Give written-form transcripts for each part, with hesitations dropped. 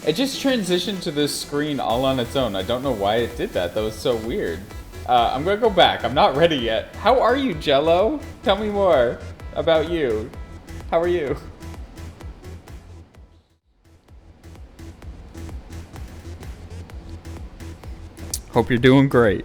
It just transitioned to this screen all on its own. I don't know why it did that. That was so weird. I'm gonna go back. I'm not ready yet. How are you, Jello? Tell me more about you. How are you? Hope you're doing great.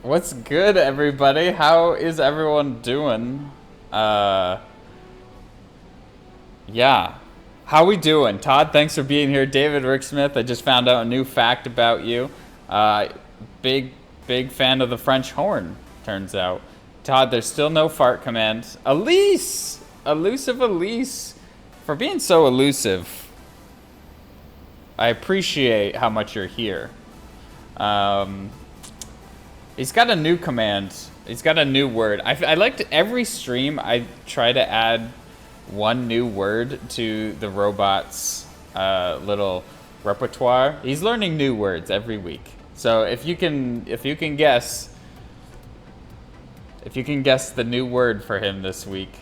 What's good, everybody? How is everyone doing? Yeah. How we doing? Todd, thanks for being here. David Rick Smith, I just found out a new fact about you. Big, big fan of the French horn, turns out. Todd, there's still no fart command. Elise! Elusive Elise. For being so elusive, I appreciate how much you're here. He's got a new command. He's got a new word. I like to, every stream, I try to add one new word to the robot's little repertoire. He's learning new words every week. So if you can guess the new word for him this week,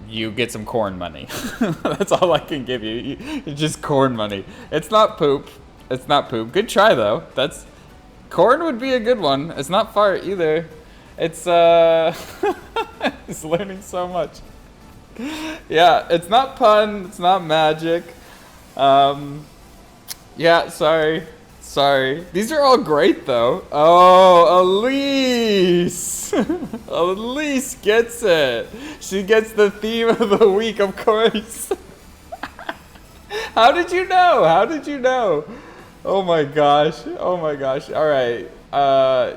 you get some corn money. That's all I can give you. It's just corn money. It's not poop. It's not poop. Good try though. Corn would be a good one. It's not fart either. It's he's learning so much. Yeah, it's not pun, it's not magic. Yeah, sorry. These are all great though. Oh, Elise! Elise gets it. She gets the theme of the week, of course. How did you know? Oh my gosh. All right.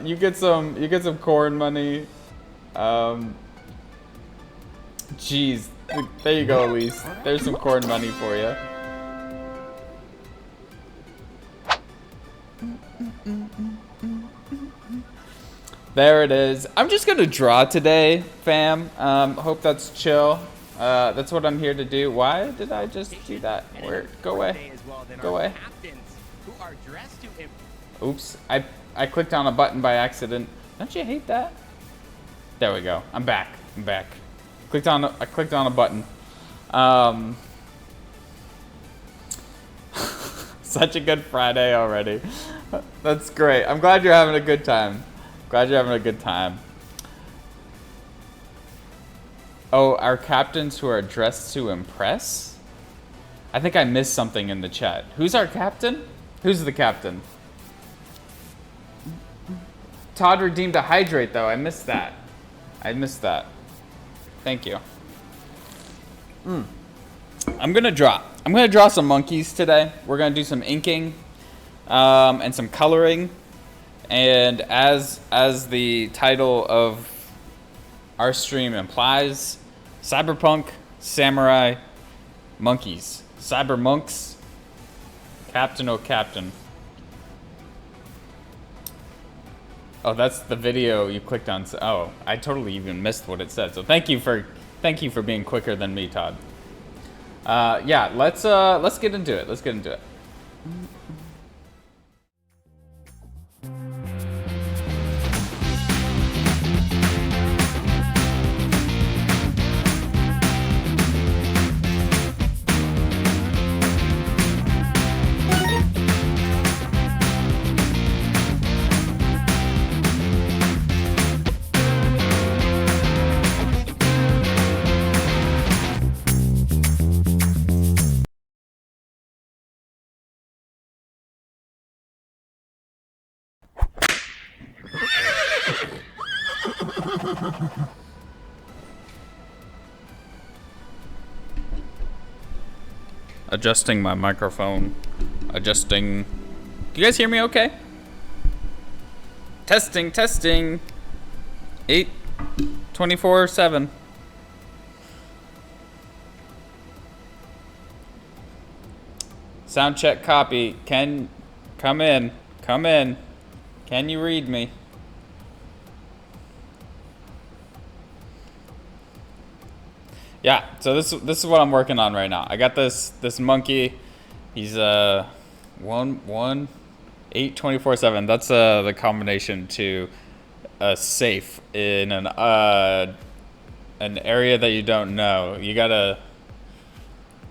You get some corn money. Jeez. There you go, Elise. There's some corn money for you. There it is. I'm just gonna draw today, fam. Hope that's chill. That's what I'm here to do. Why did I just do that? Go away. Oops, I clicked on a button by accident. Don't you hate that? There we go. I'm back. I clicked on a button. Such a good Friday already. That's great. I'm glad you're having a good time. Oh, our captains who are dressed to impress? I think I missed something in the chat. Who's our captain? Who's the captain? Todd redeemed a hydrate though. I missed that. Thank you. I'm gonna draw some monkeys today. We're gonna do some inking and some coloring. And as the title of our stream implies, Cyberpunk, Samurai, Monkeys. Cyber monks. Captain, oh captain. Oh, that's the video you clicked on. Oh, I totally even missed what it said. So thank you for being quicker than me, Todd. Yeah, let's get into it. Adjusting my microphone. Adjusting. Do you guys hear me okay? Testing. 24/7. Sound check copy. Come in. Can you read me? Yeah, so this is what I'm working on right now. I got this monkey. He's 8/24/7. That's the combination to a safe in an area that you don't know. You gotta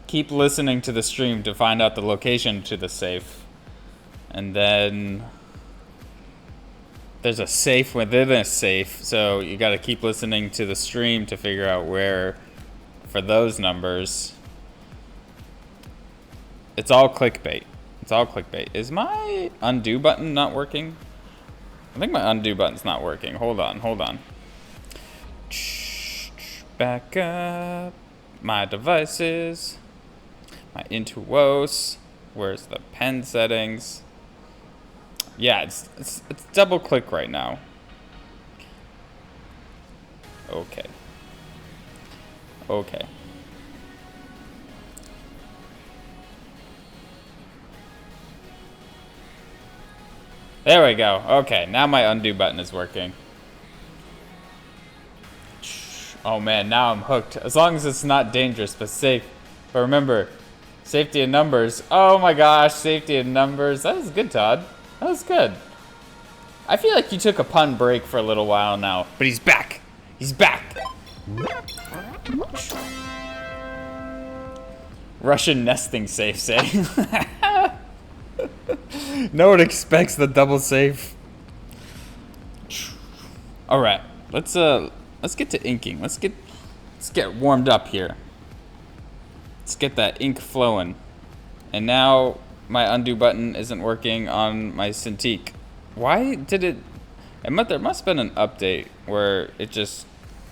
keep listening to the stream to find out the location to the safe, and then there's a safe within a safe. So you gotta keep listening to the stream to figure out where. For those numbers, it's all clickbait. Is my undo button not working? I think my undo button's not working. Hold on, hold on. Back up. My devices. My Intuos. Where's the pen settings? Yeah, it's double click right now. Okay. Okay. There we go. Okay, now my undo button is working. Oh man, now I'm hooked. As long as it's not dangerous, but safe. But remember, safety in numbers. Oh my gosh, safety in numbers. That was good, Todd. That was good. I feel like you took a pun break for a little while now, but he's back. He's back. Russian nesting safe say. No one expects the double safe. All right, let's get to inking. Let's get warmed up here. Let's get that ink flowing. And now my undo button isn't working on my Cintiq. Why did it? There must have been an update where it just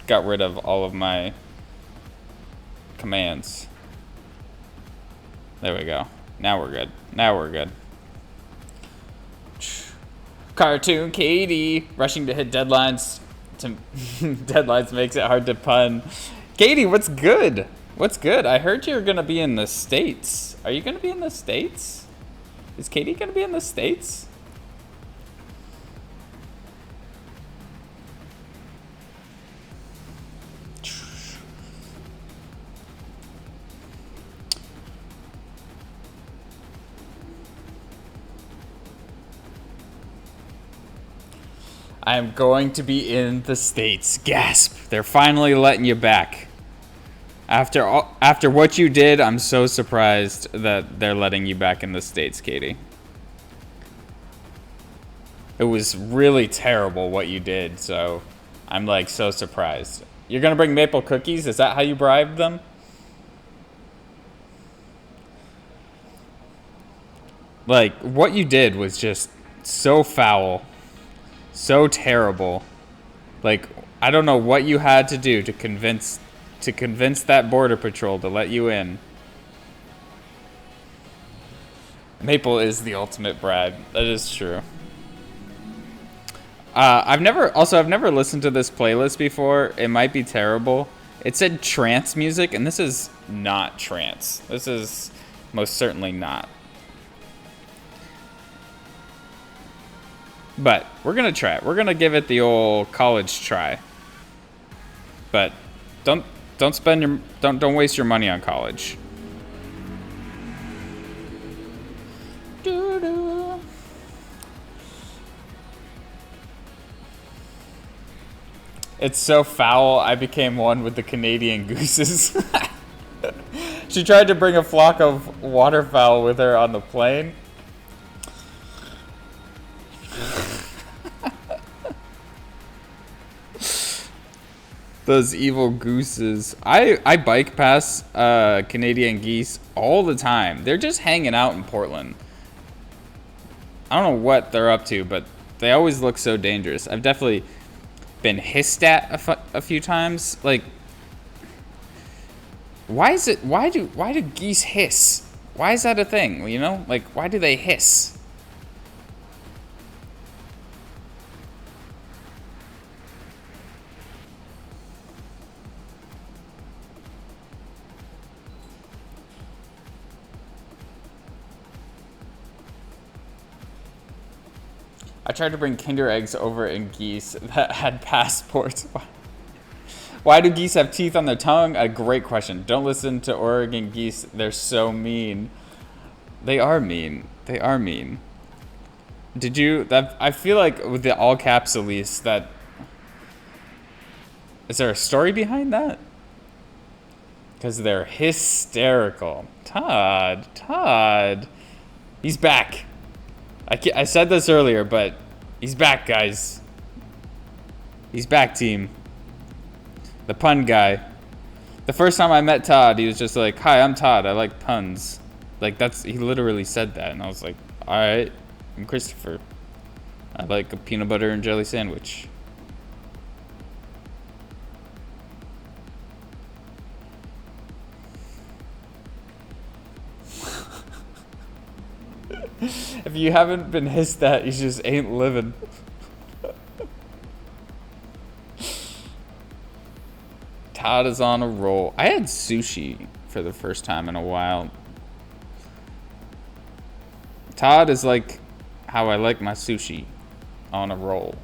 got rid of all of my commands. There we go. Now we're good. Now we're good. Cartoon Katie rushing to hit deadlines. Deadlines makes it hard to pun. Katie, what's good? What's good? I heard you're gonna be in the States. Are you gonna be in the States? Is Katie gonna be in the States? I am going to be in the States. Gasp. They're finally letting you back. After what you did, I'm so surprised that they're letting you back in the States, Katie. It was really terrible what you did, so I'm like so surprised. You're gonna bring maple cookies? Is that how you bribed them? Like, what you did was just so foul. So terrible. Like, I don't know what you had to do to convince that border patrol to let you in. Maple is the ultimate bribe. That is true. I've never listened to this playlist before. It might be terrible. It said trance music, and this is not trance. This is most certainly not. But we're gonna try it. We're gonna give it the old college try. But don't waste your money on college. It's so foul. I became one with the Canadian gooses. She tried to bring a flock of waterfowl with her on the plane. Those evil gooses. I bike past Canadian geese all the time. They're just hanging out in Portland. I don't know what they're up to, but they always look so dangerous. I've definitely been hissed at a few times. Like, why do geese hiss? Why is that a thing? You know, like, why do they hiss? I tried to bring Kinder eggs over in geese that had passports. Why do geese have teeth on their tongue? A great question. Don't listen to Oregon geese. They're so mean. They are mean. They are mean. Did you... I feel like with the all caps Elise, that... Is there a story behind that? Because they're hysterical. Todd. He's back. I said this earlier, but he's back, guys. He's back, team. The pun guy. The first time I met Todd, he was just like, "Hi, I'm Todd. I like puns." Like, he literally said that, and I was like, "All right, I'm Christopher. I like a peanut butter and jelly sandwich. If you haven't been hissed at, you just ain't living. Todd is on a roll. I had sushi for the first time in a while. Todd is like how I like my sushi, on a roll.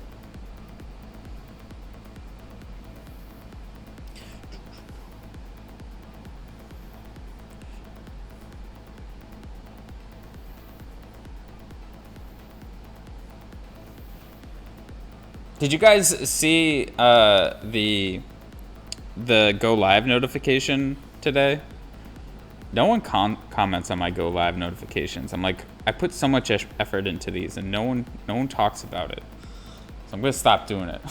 Did you guys see the go live notification today? No one comments on my go live notifications. I'm like, I put so much effort into these, and no one talks about it. So I'm gonna stop doing it.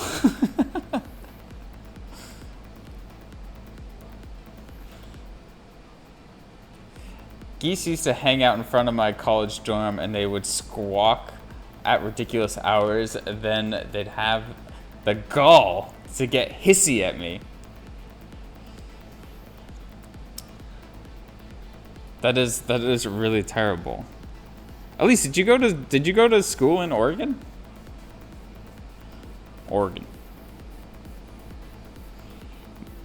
Geese used to hang out in front of my college dorm, and they would squawk at ridiculous hours. Then they'd have the gall to get hissy at me. That is really terrible. Elise, did you go to school in Oregon? Oregon.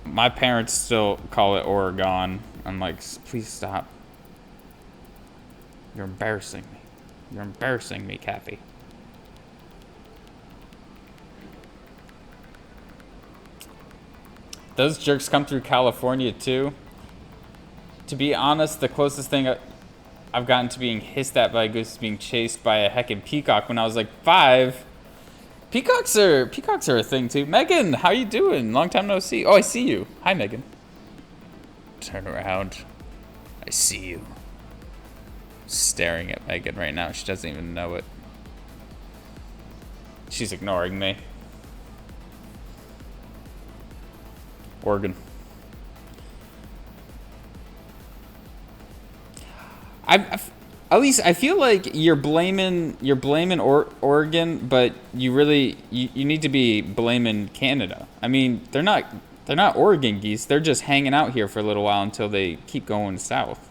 My parents still call it Oregon. I'm like, please stop. You're embarrassing me. You're embarrassing me, Kathy. Those jerks come through California too. To be honest, the closest thing I've gotten to being hissed at by a goose is being chased by a heckin' peacock when I was like 5. Peacocks are a thing too. Megan, how you doing? Long time no see. Oh, I see you. Hi, Megan. Turn around. I see you. Staring at Megan right now. She doesn't even know it. She's ignoring me. Oregon. At least I feel like you're blaming Oregon, but you really you need to be blaming Canada. I mean, they're not Oregon geese. They're just hanging out here for a little while until they keep going south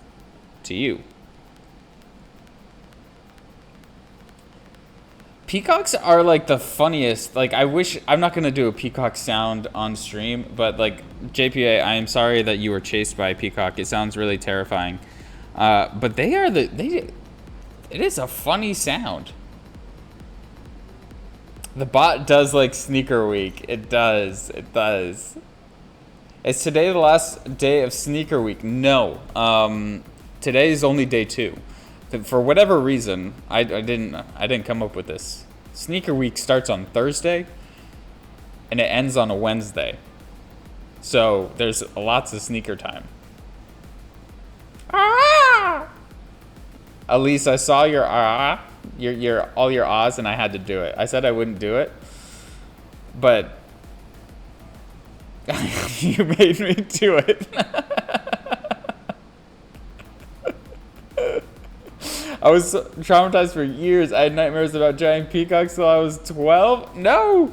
to you. Peacocks are like the funniest. Like, I wish, I'm not gonna do a peacock sound on stream, but like, JPA, I am sorry that you were chased by a peacock. It sounds really terrifying. But it is a funny sound. The bot does like sneaker week. It does. Is today the last day of sneaker week? No. Today is only day 2. For whatever reason, I didn't come up with this. Sneaker week starts on Thursday, and it ends on a Wednesday. So there's lots of sneaker time. Ah! Elise, I saw your all your ahs, and I had to do it. I said I wouldn't do it, but you made me do it. I was traumatized for years. I had nightmares about giant peacocks till I was 12. No.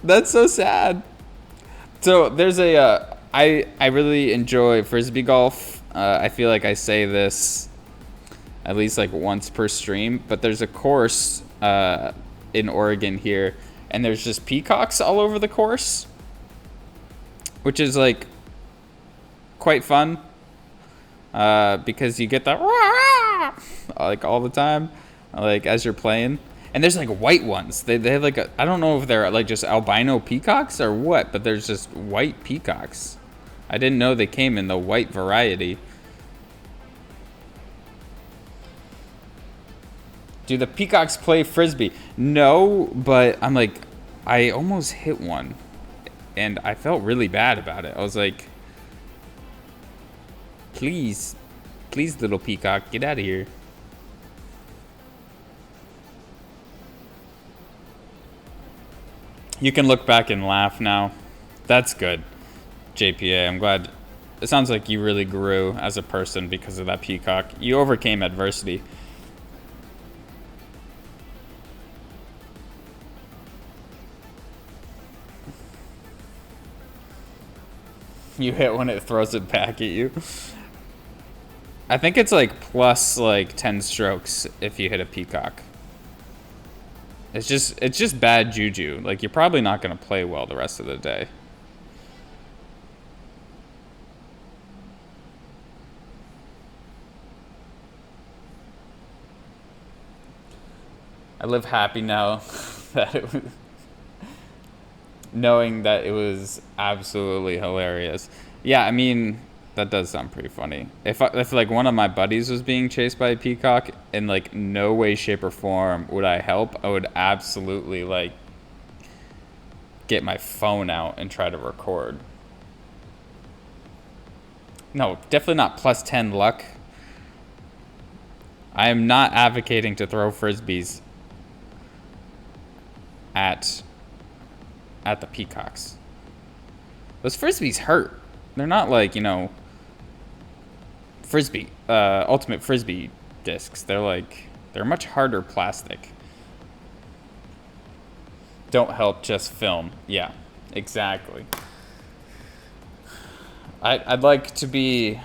That's so sad. So there's I really enjoy Frisbee golf. I feel like I say this at least like once per stream, but there's a course in Oregon here, and there's just peacocks all over the course, which is like quite fun. Because you get the like all the time, like as you're playing, and there's like white ones. They have like I don't know if they're like just albino peacocks or what, but there's just white peacocks. I didn't know they came in the white variety. Do the peacocks play Frisbee? No, but I'm like, I almost hit one, and I felt really bad about it. I was like, Please, little peacock, get out of here. You can look back and laugh now. That's good, JPA. I'm glad. It sounds like you really grew as a person because of that peacock. You overcame adversity. You hit when it throws it back at you. I think it's like plus like 10 strokes if you hit a peacock. It's just bad juju. Like, you're probably not gonna play well the rest of the day. I live happy now that it was, knowing that it was absolutely hilarious. Yeah, I mean, that does sound pretty funny. If like one of my buddies was being chased by a peacock, in like no way, shape, or form would I help. I would absolutely like get my phone out and try to record. No, definitely not plus 10 luck. I am not advocating to throw frisbees at the peacocks. Those frisbees hurt. They're not like, you know, frisbee, ultimate frisbee discs. They're much harder plastic. Don't help, just film. Yeah, exactly. I'd like to be,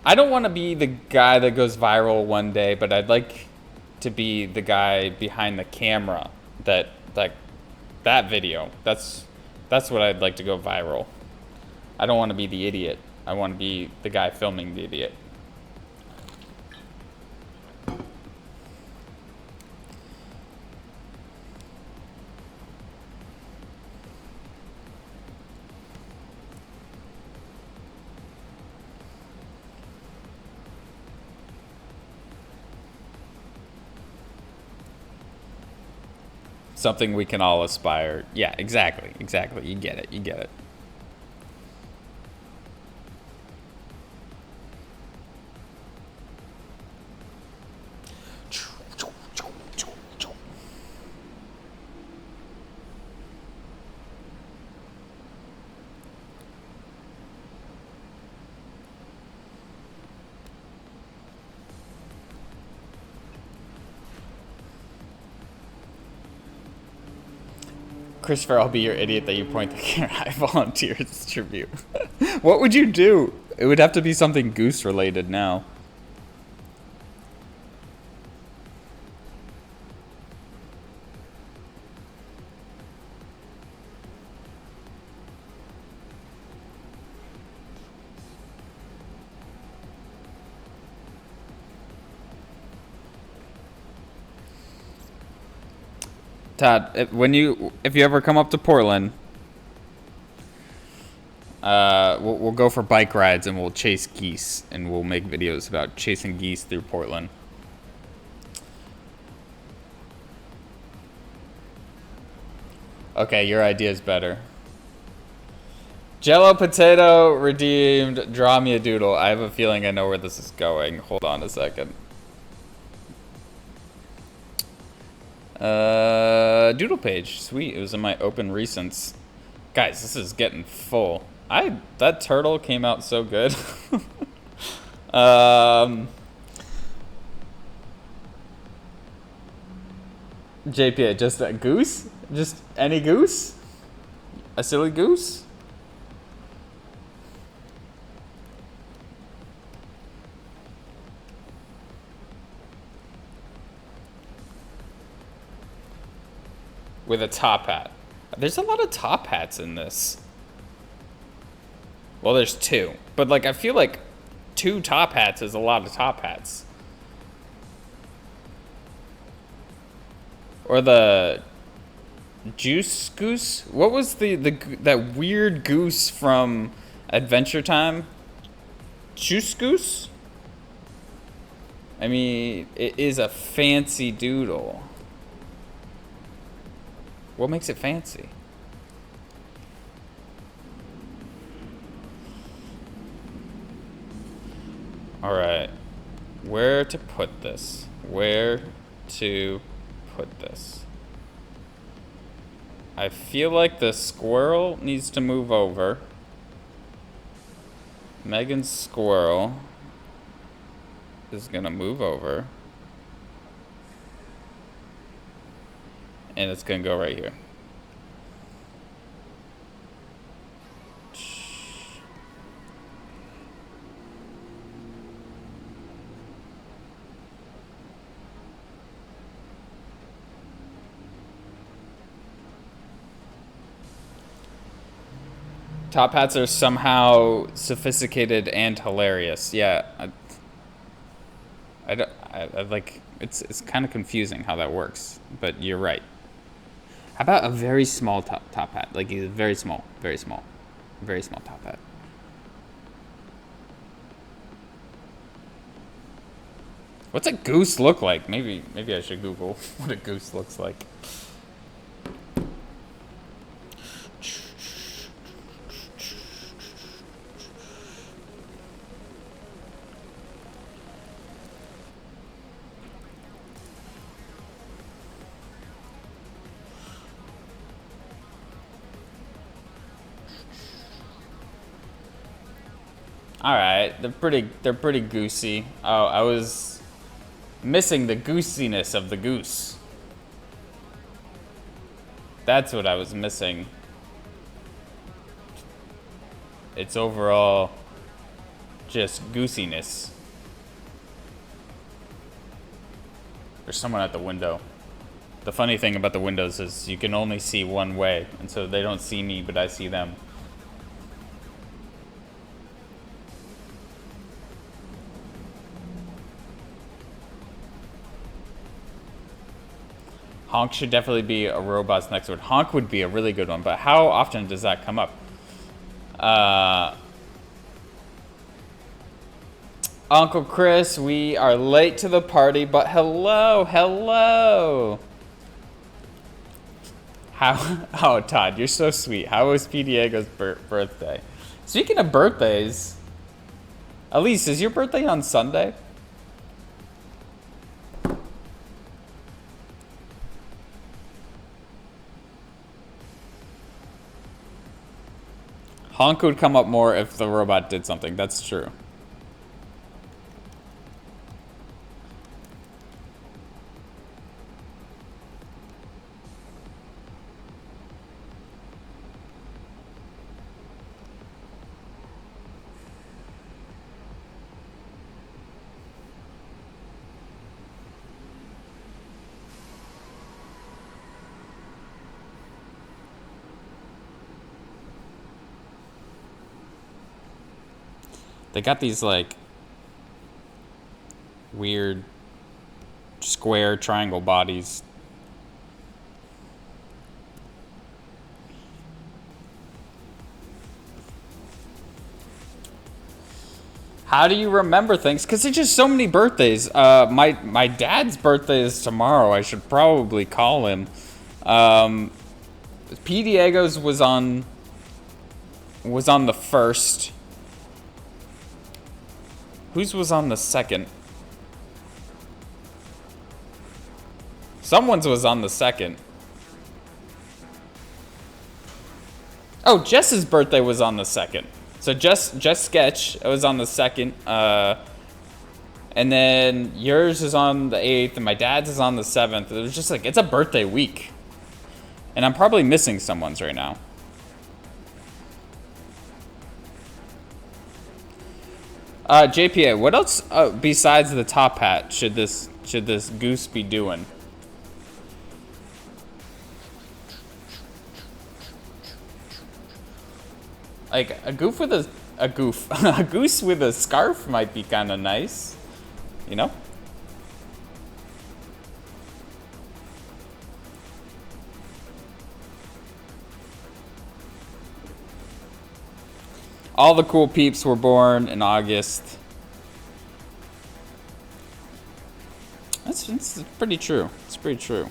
I don't want to be the guy that goes viral one day, but I'd like to be the guy behind the camera that video. That's what I'd like to go viral. I don't want to be the idiot. I want to be the guy filming the idiot. Something we can all aspire. Yeah, exactly. You get it. Christopher, I'll be your idiot that you point the camera. I volunteer as tribute. What would you do? It would have to be something goose related now. Todd, if you ever come up to Portland, we'll go for bike rides and we'll chase geese and we'll make videos about chasing geese through Portland. Okay, your idea is better. Jello Potato redeemed. Draw me a doodle. I have a feeling I know where this is going. Hold on a second. Doodle page. Sweet. It was in my open recents. Guys, this is getting full. That turtle came out so good. JP, just a goose? Just any goose? A silly goose? With a top hat. There's a lot of top hats in this. Well, there's two. But, like, I feel like 2 top hats is a lot of top hats. Or the juice goose? What was that weird goose from Adventure Time? Juice goose? I mean, it is a fancy doodle. What makes it fancy? Alright. Where to put this? Where to put this? I feel like the squirrel needs to move over. Megan's squirrel is gonna move over. And it's gonna go right here. Top hats are somehow sophisticated and hilarious. Yeah, I like it's kind of confusing how that works, but you're right. How about a very small top hat? Like a very small, very small, very small top hat. What's a goose look like? Maybe I should Google what a goose looks like. All right, they're pretty goosey. Oh, I was missing the goosiness of the goose. That's what I was missing. It's overall just goosiness. There's someone at the window. The funny thing about the windows is you can only see one way, and so they don't see me, but I see them. Honk should definitely be a robot's next word. Honk would be a really good one, but how often does that come up? Uncle Chris, we are late to the party, but hello. How? Oh, Todd, you're so sweet. How was P. Diego's birthday? Speaking of birthdays, Elise, is your birthday on Sunday? Honk would come up more if the robot did something. That's true. They got these like weird square triangle bodies. How do you remember things? Because there's just so many birthdays. My dad's birthday is tomorrow. I should probably call him. P. Diego's was on the 1st. Whose was on the 2nd? Someone's was on the 2nd. Oh, Jess's birthday was on the 2nd. So Jess Sketch was on the 2nd. And then yours is on the 8th, and my dad's is on the 7th. It was just like, it's a birthday week. And I'm probably missing someone's right now. JPA, what else besides the top hat should this goose be doing? Like a goose with a scarf might be kind of nice, you know? All the cool peeps were born in August. That's pretty true. It's pretty true.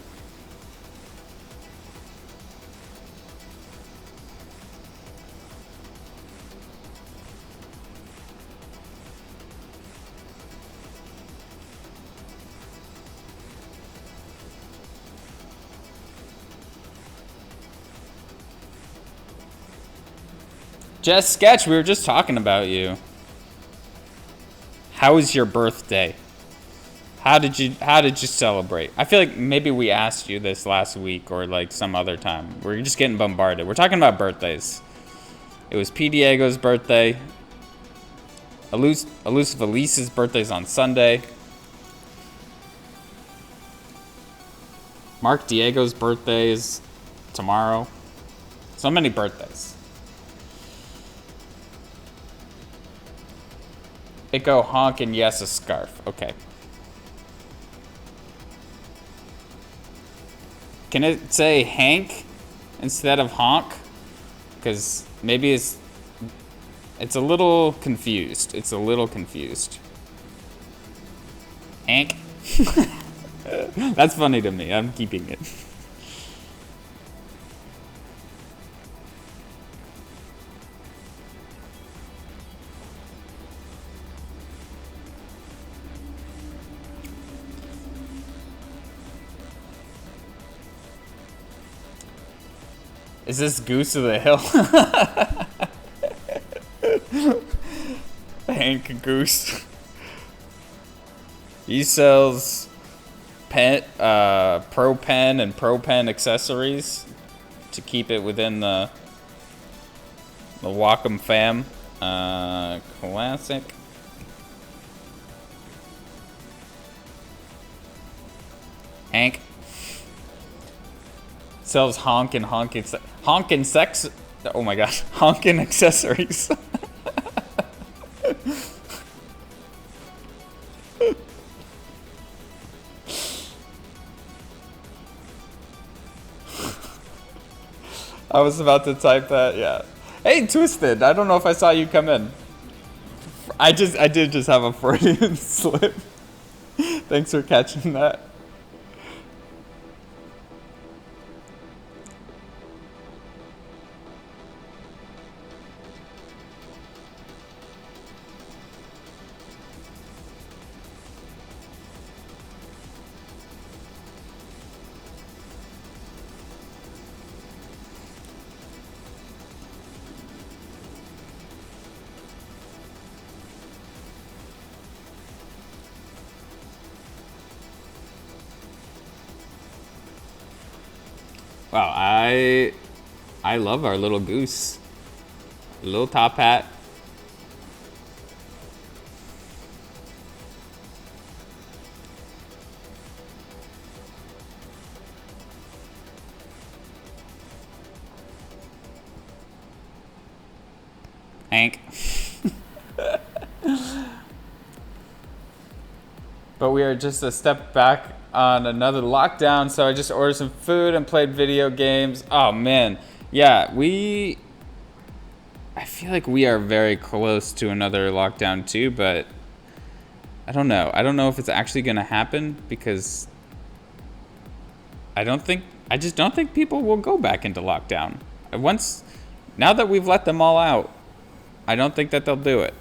Jess Sketch, we were just talking about you. How was your birthday? How did you celebrate? I feel like maybe we asked you this last week or like some other time. We're just getting bombarded. We're talking about birthdays. It was P. Diego's birthday. Elusive Elise's birthday's on Sunday. Mark Diego's birthday is tomorrow. So many birthdays. It go honk and yes, a scarf. Okay. Can it say Hank instead of honk? Because maybe it's a little confused. It's a little confused. Hank. That's funny to me. I'm keeping it. Is this Goose of the Hill? Hank Goose. He sells pro pen and pro pen accessories to keep it within the Wacom fam. Classic. Hank sells honkin' sex. Oh my gosh, honkin' accessories. I was about to type that, yeah. Hey, Twisted, I don't know if I saw you come in. I did just have a Freudian slip. Thanks for catching that. Wow, I love our little goose. Little top hat. Hank. But we are just a step back on another lockdown, so I just ordered some food and played video games. Oh man, yeah, I feel like we are very close to another lockdown too, but I don't know. I don't know if it's actually gonna happen because I just don't think people will go back into lockdown. Now that we've let them all out, I don't think that they'll do it.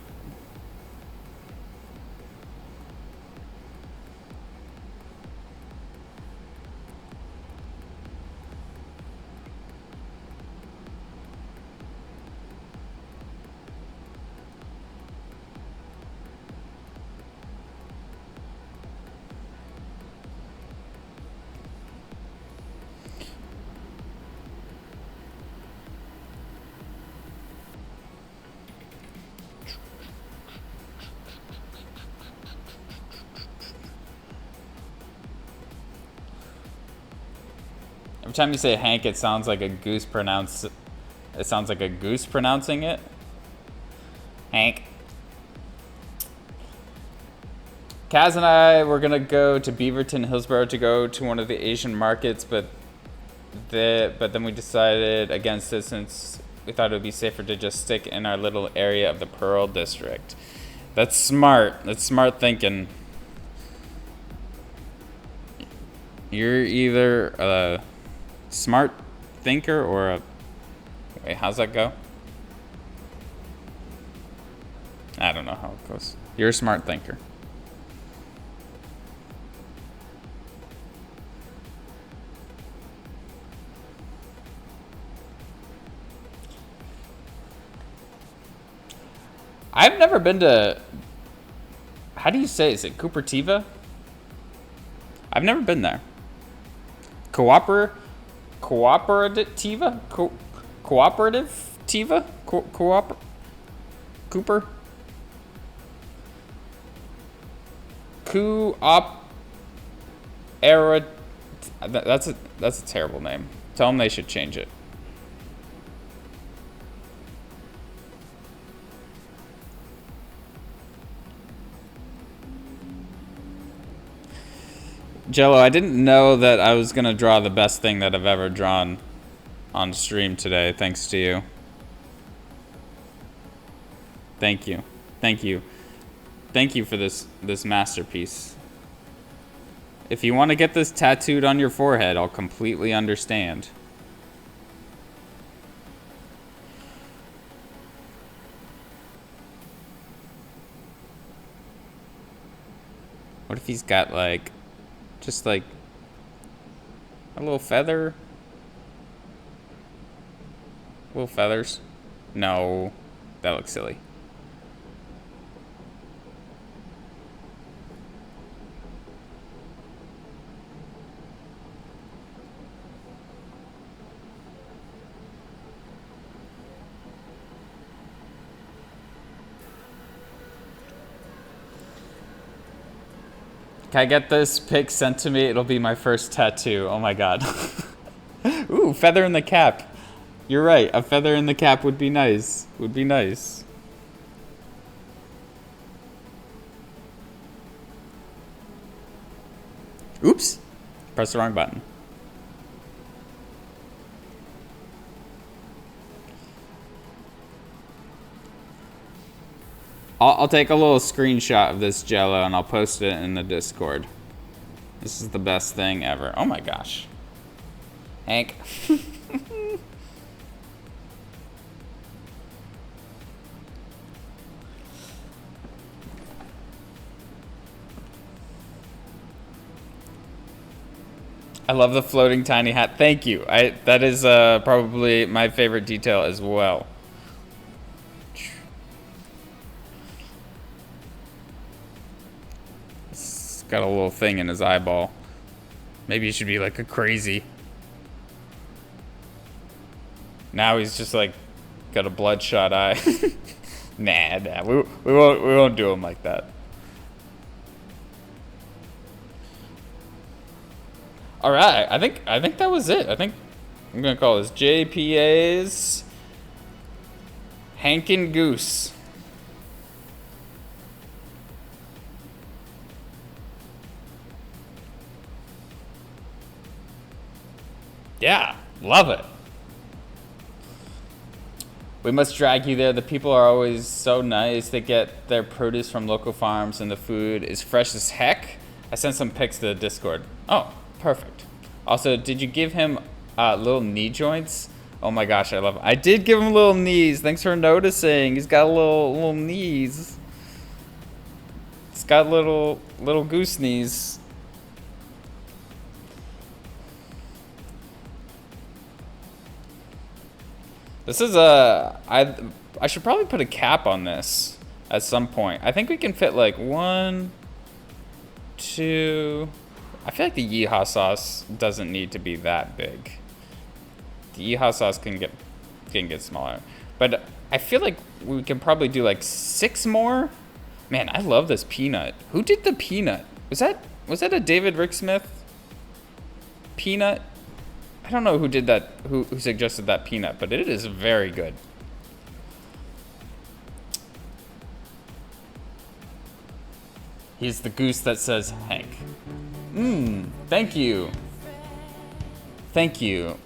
Every time you say Hank, it sounds like a goose pronouncing it. Hank. Kaz and I were gonna go to Beaverton, Hillsborough to go to one of the Asian markets, but then we decided against it since we thought it would be safer to just stick in our little area of the Pearl District. That's smart. That's smart thinking. You're either a smart thinker or a... Wait, how's that go? I don't know how it goes. You're a smart thinker. I've never been to... How do you say it? Is it Cupertiva? I've never been there. Cooperativa? Cooperative Tiva? Cooper? That's a terrible name. Tell them they should change it. Jello, I didn't know that I was gonna draw the best thing that I've ever drawn on stream today, thanks to you. Thank you. Thank you. Thank you for this masterpiece. If you want to get this tattooed on your forehead, I'll completely understand. What if he's got like, just like a little feather? Little feathers? No, that looks silly. Can I get this pic sent to me? It'll be my first tattoo. Oh my god. Ooh, feather in the cap. You're right. A feather in the cap would be nice. Would be nice. Oops. Press the wrong button. I'll take a little screenshot of this Jello and I'll post it in the Discord. This is the best thing ever. Oh my gosh. Hank. I love the floating tiny hat. Thank you. That is probably my favorite detail as well. It's got a little thing in his eyeball. Maybe he should be like a crazy. Now he's just like got a bloodshot eye. Nah. We won't do him like that. All right, I think that was it. I think I'm gonna call this JPA's Hank and Goose. Yeah, love it. We must drag you there. The people are always so nice. They get their produce from local farms and the food is fresh as heck. I sent some pics to the Discord. Oh, perfect. Also, did you give him little knee joints? Oh my gosh, I love it. I did give him little knees. Thanks for noticing. He's got little knees. He's got little goose knees. This is I should probably put a cap on this at some point. I think we can fit like 1, 2. I feel like the yeehaw sauce doesn't need to be that big. The yeehaw sauce can get smaller, but I feel like we can probably do like 6 more. Man, I love this peanut. Who did the peanut? Was that a David Ricksmith peanut? I don't know who did that, who suggested that peanut, but it is very good. He's the goose that says Hank. Thank you. Thank you.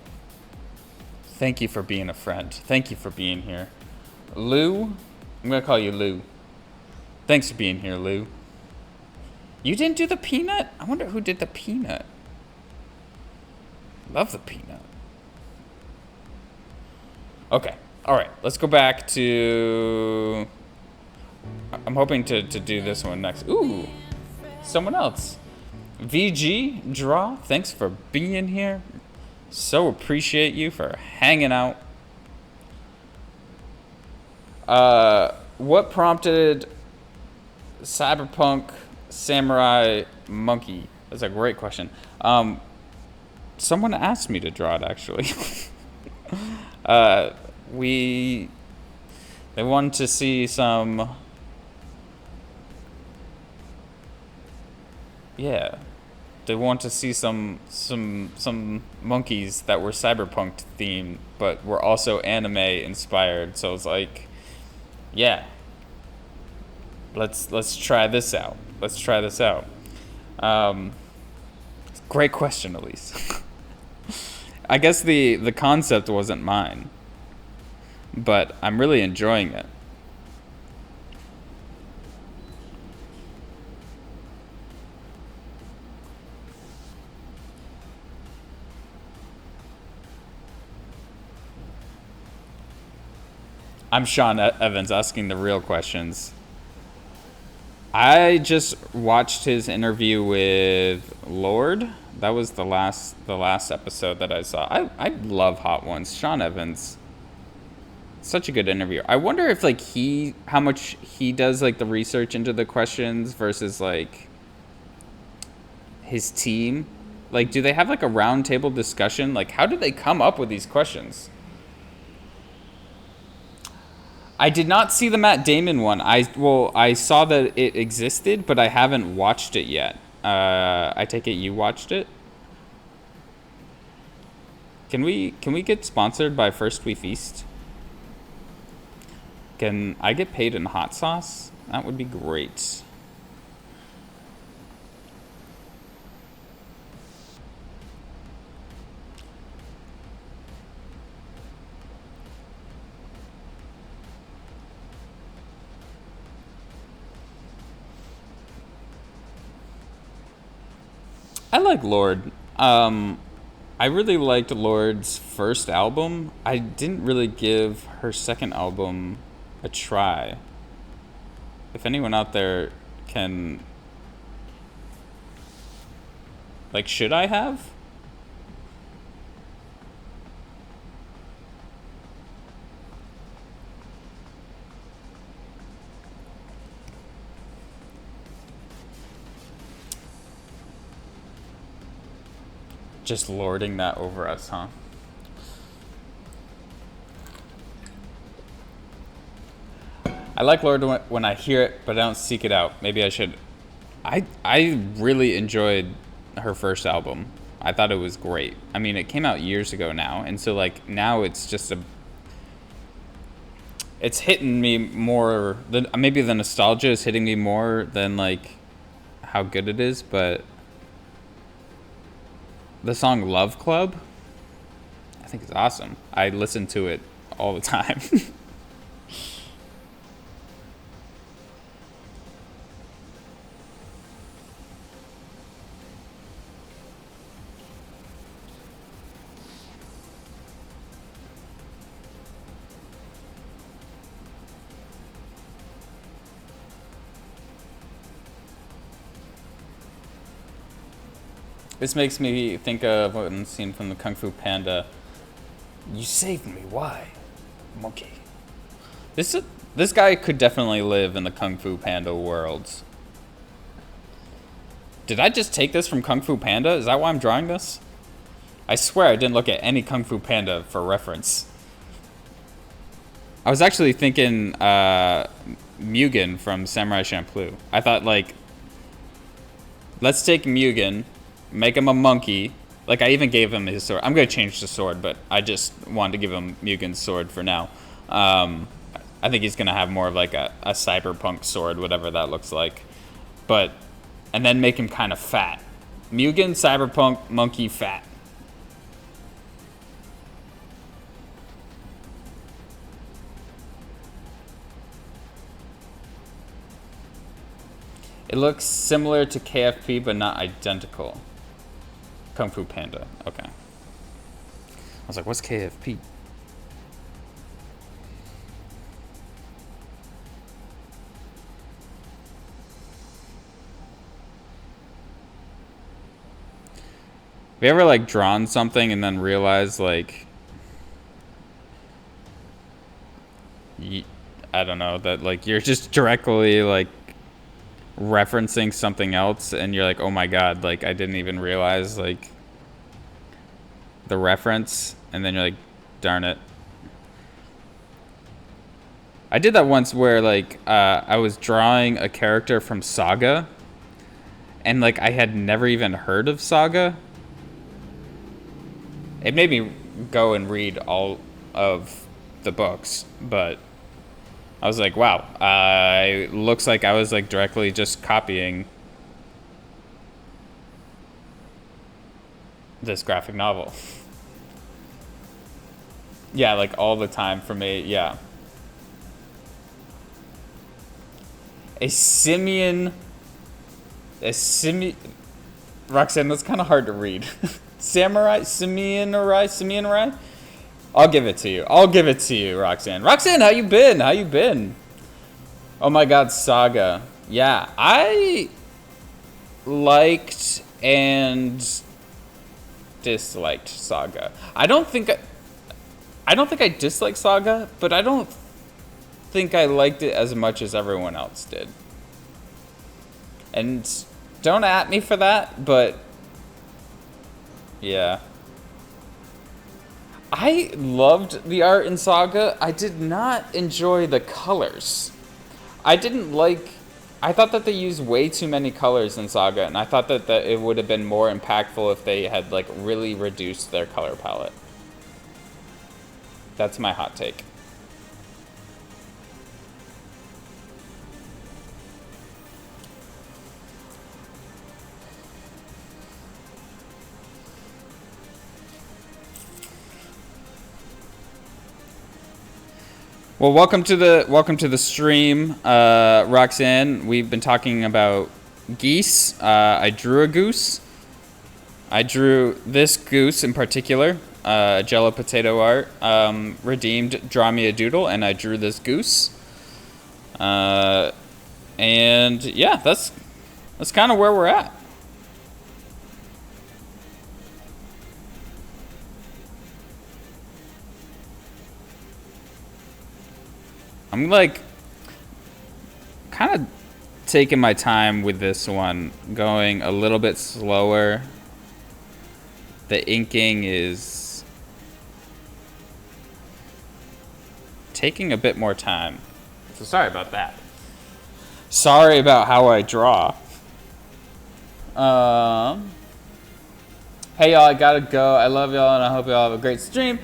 Thank you for being a friend. Thank you for being here. Lou? I'm gonna call you Lou. Thanks for being here, Lou. You didn't do the peanut? I wonder who did the peanut. Love the peanut. Okay. All right. Let's go back to... I'm hoping to do this one next. Ooh. Someone else. VG Draw. Thanks for being here. So appreciate you for hanging out. What prompted Cyberpunk Samurai Monkey? That's a great question. Someone asked me to draw it, actually. They wanted to see some... Yeah. They want to see some monkeys that were cyberpunk themed, but were also anime inspired. So it's like, yeah. Let's try this out. Let's try this out. Great question, Elise. I guess the concept wasn't mine, but I'm really enjoying it. I'm Sean Evans asking the real questions. I just watched his interview with Lord. That was the last episode that I saw. I love Hot Ones. Sean Evans, such a good interview. I wonder if like how much he does like the research into the questions versus like his team. Like, do they have like a roundtable discussion? Like, how did they come up with these questions? I did not see the Matt Damon one. I saw that it existed, but I haven't watched it yet. I take it you watched it. Can we get sponsored by First We Feast? Can I get paid in hot sauce? That would be great. I like Lord. I really liked Lord's first album. I didn't really give her second album a try. If anyone out there can, like, should I have? Just lording that over us, huh? I like Lord when I hear it, but I don't seek it out. Maybe I should. I really enjoyed her first album. I thought it was great. I mean, it came out years ago now, and so like now it's just it's hitting me more than maybe the nostalgia is hitting me more than like how good it is, but the song Love Club, I think is awesome. I listen to it all the time. This makes me think of one scene from the Kung Fu Panda. You saved me. Why, monkey? This guy could definitely live in the Kung Fu Panda world. Did I just take this from Kung Fu Panda? Is that why I'm drawing this? I swear I didn't look at any Kung Fu Panda for reference. I was actually thinking Mugen from Samurai Champloo. I thought like, let's take Mugen, make him a monkey. Like, I even gave him his sword. I'm going to change the sword, but I just wanted to give him Mugen's sword for now. I think he's going to have more of like a cyberpunk sword, whatever that looks like. But, and then make him kind of fat. Mugen, cyberpunk, monkey, fat. It looks similar to KFP, but not identical. Kung Fu Panda. Okay. I was like, what's KFP? Have you ever like drawn something and then realized like, I don't know, that like you're just directly like referencing something else and you're like, oh my god, like I didn't even realize like the reference, and then you're like, darn it. I did that once where like I was drawing a character from Saga and like I had never even heard of Saga. It made me go and read all of the books, but I was like, wow, it looks like I was like directly just copying. this graphic novel. Yeah, like all the time for me, yeah. A simian... A simian... Roxanne, that's kind of hard to read. Samurai? Simianrai? I'll give it to you. I'll give it to you, Roxanne. Roxanne, how you been? How you been? Oh my god, Saga. Yeah, I liked and disliked Saga. I don't think I disliked Saga, but I don't think I liked it as much as everyone else did. And don't at me for that, but yeah. I loved the art in Saga. I did not enjoy the colors. I thought that they used way too many colors in Saga, and I thought that it would have been more impactful if they had like really reduced their color palette. That's my hot take. Well, welcome to the stream, Roxanne. We've been talking about geese. I drew a goose. I drew this goose in particular, Jello potato art. Redeemed, draw me a doodle, and I drew this goose. And yeah, that's kind of where we're at. I'm like kind of taking my time with this one, going a little bit slower. The inking is taking a bit more time. So sorry about that. Sorry about how I draw. Hey y'all, I gotta go. I love y'all and I hope y'all have a great stream.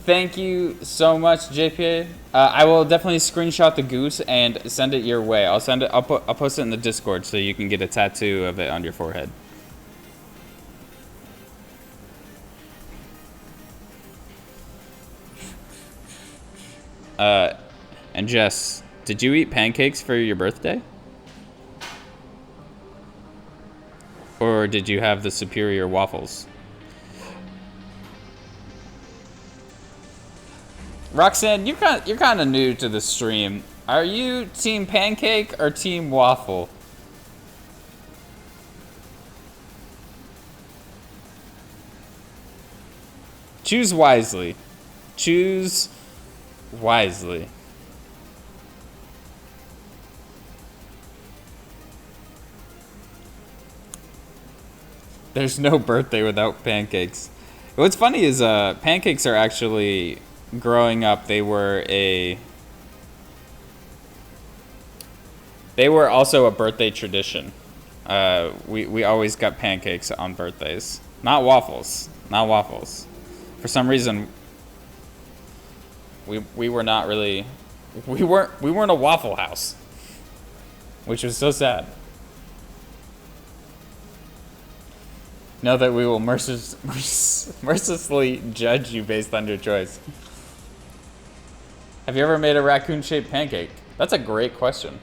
Thank you so much, JPA. I will definitely screenshot the goose and send it your way. I'll post it in the Discord so you can get a tattoo of it on your forehead. And Jess, did you eat pancakes for your birthday? Or did you have the superior waffles? Roxanne, you're kind of new to the stream. Are you team pancake or team waffle? Choose wisely. Choose wisely. There's no birthday without pancakes. What's funny is pancakes are actually, growing up, they were also a birthday tradition. We always got pancakes on birthdays. Not waffles. Not waffles. For some reason, we were not really, we weren't a Waffle House, which was so sad. Know that we will mercilessly judge you based on your choice. Have you ever made a raccoon-shaped pancake? That's a great question.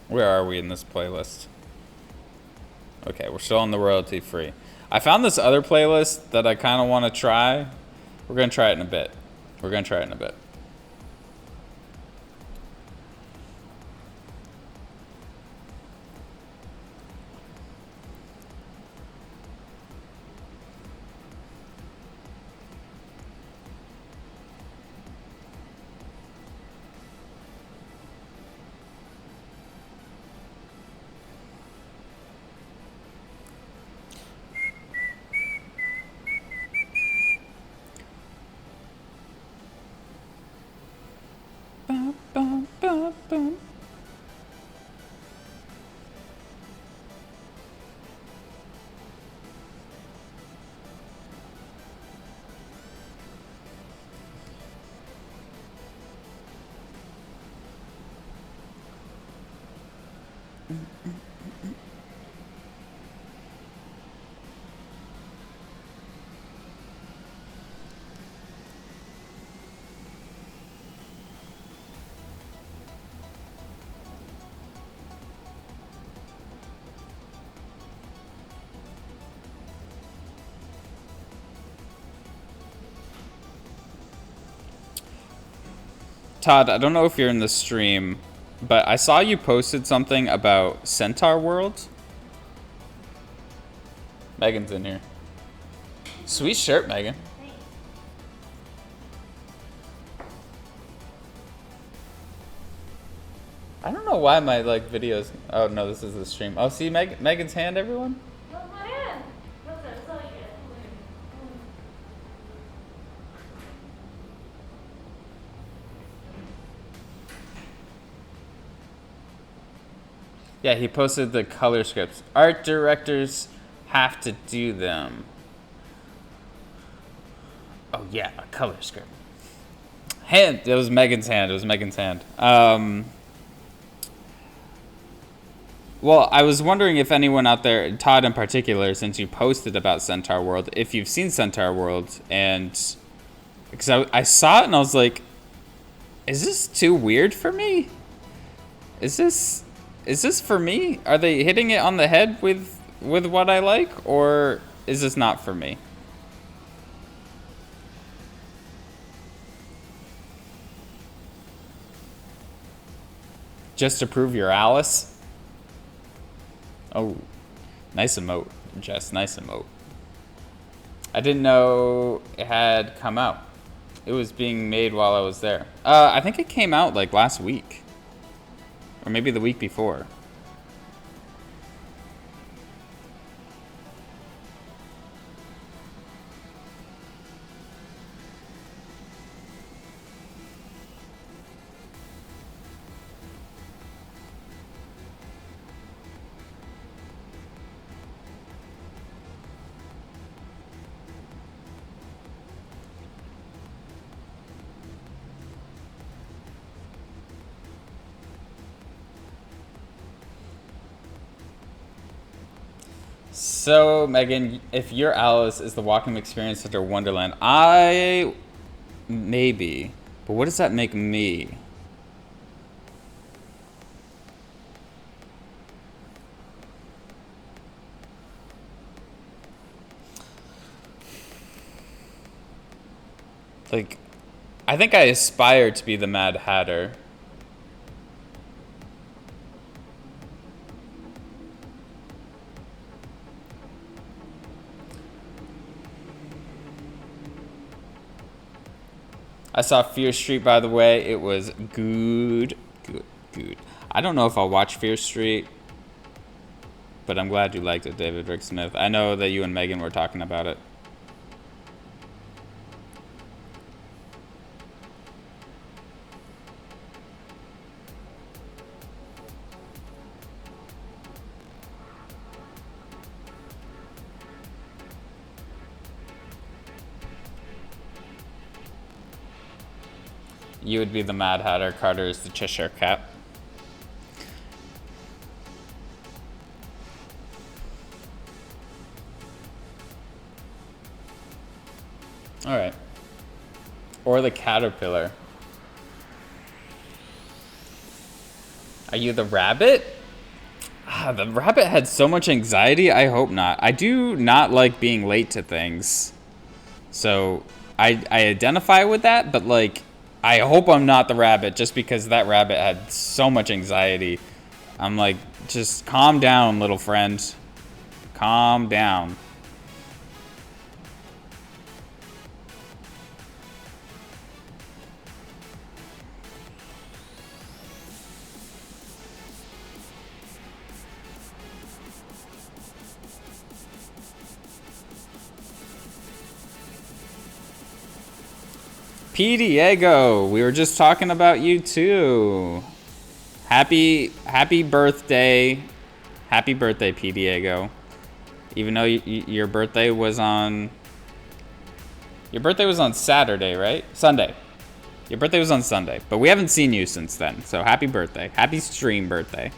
Where are we in this playlist? Okay, we're still on the royalty free. I found this other playlist that I kind of want to try. We're going to try it in a bit. We're going to try it in a bit. Todd, I don't know if you're in the stream, but I saw you posted something about Centaur World. Megan's in here. Sweet shirt, Megan. I don't know why my like videos. Oh no, this is the stream. Oh, see Megan's hand, everyone. Yeah, he posted the color scripts. Art directors have to do them. Oh yeah, a color script. Hand. It was Megan's hand. It was Megan's hand. Well, I was wondering if anyone out there, Todd in particular, since you posted about Centaur World, if you've seen Centaur World, and because I saw it and I was like, is this too weird for me? Is this for me? Are they hitting it on the head with what I like, or is this not for me? Just to prove you're Alice? Oh, nice emote, Jess. Nice emote. I didn't know it had come out. It was being made while I was there. I think it came out like last week. Or maybe the week before. So, Megan, if your Alice is the walking experience under Wonderland, maybe. But what does that make me? Like, I think I aspire to be the Mad Hatter. I saw Fear Street, by the way. It was good. I don't know if I'll watch Fear Street, but I'm glad you liked it, David Rick Smith. I know that you and Megan were talking about it. You would be the Mad Hatter. Carter is the Cheshire Cat. Alright. Or the Caterpillar. Are you the rabbit? The rabbit had so much anxiety. I hope not. I do not like being late to things. So I identify with that, but like, I hope I'm not the rabbit just because that rabbit had so much anxiety. I'm like, just calm down, little friend. Calm down. P. Diego, we were just talking about you too. Happy birthday. Happy birthday, P. Diego. Even though your birthday was on... Your birthday was on Saturday, right? Sunday. Your birthday was on Sunday, but we haven't seen you since then. So happy birthday. Happy stream birthday.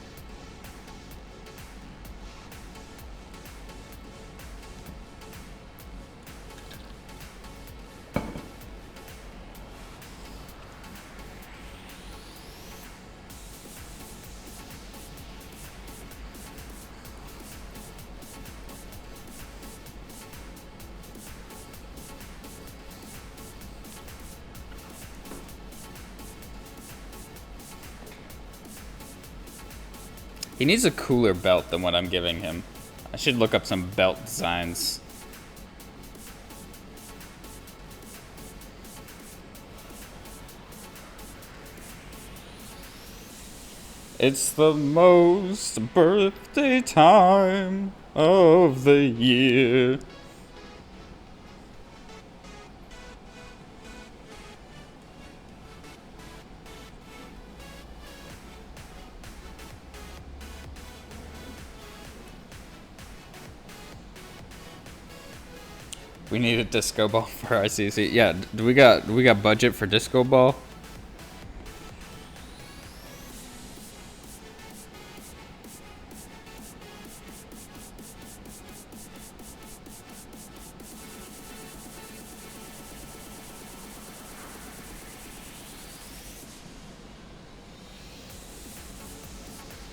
He needs a cooler belt than what I'm giving him. I should look up some belt designs. It's the most birthday time of the year. We need a disco ball for our CC. Yeah, do we got budget for disco ball?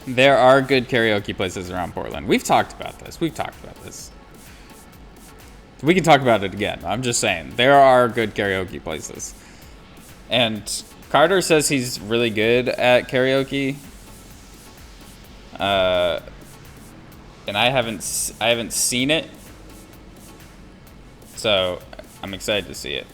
There are good karaoke places around Portland. We've talked about this. We can talk about it again. I'm just saying. There are good karaoke places. And Carter says he's really good at karaoke. And I haven't seen it. So, I'm excited to see it.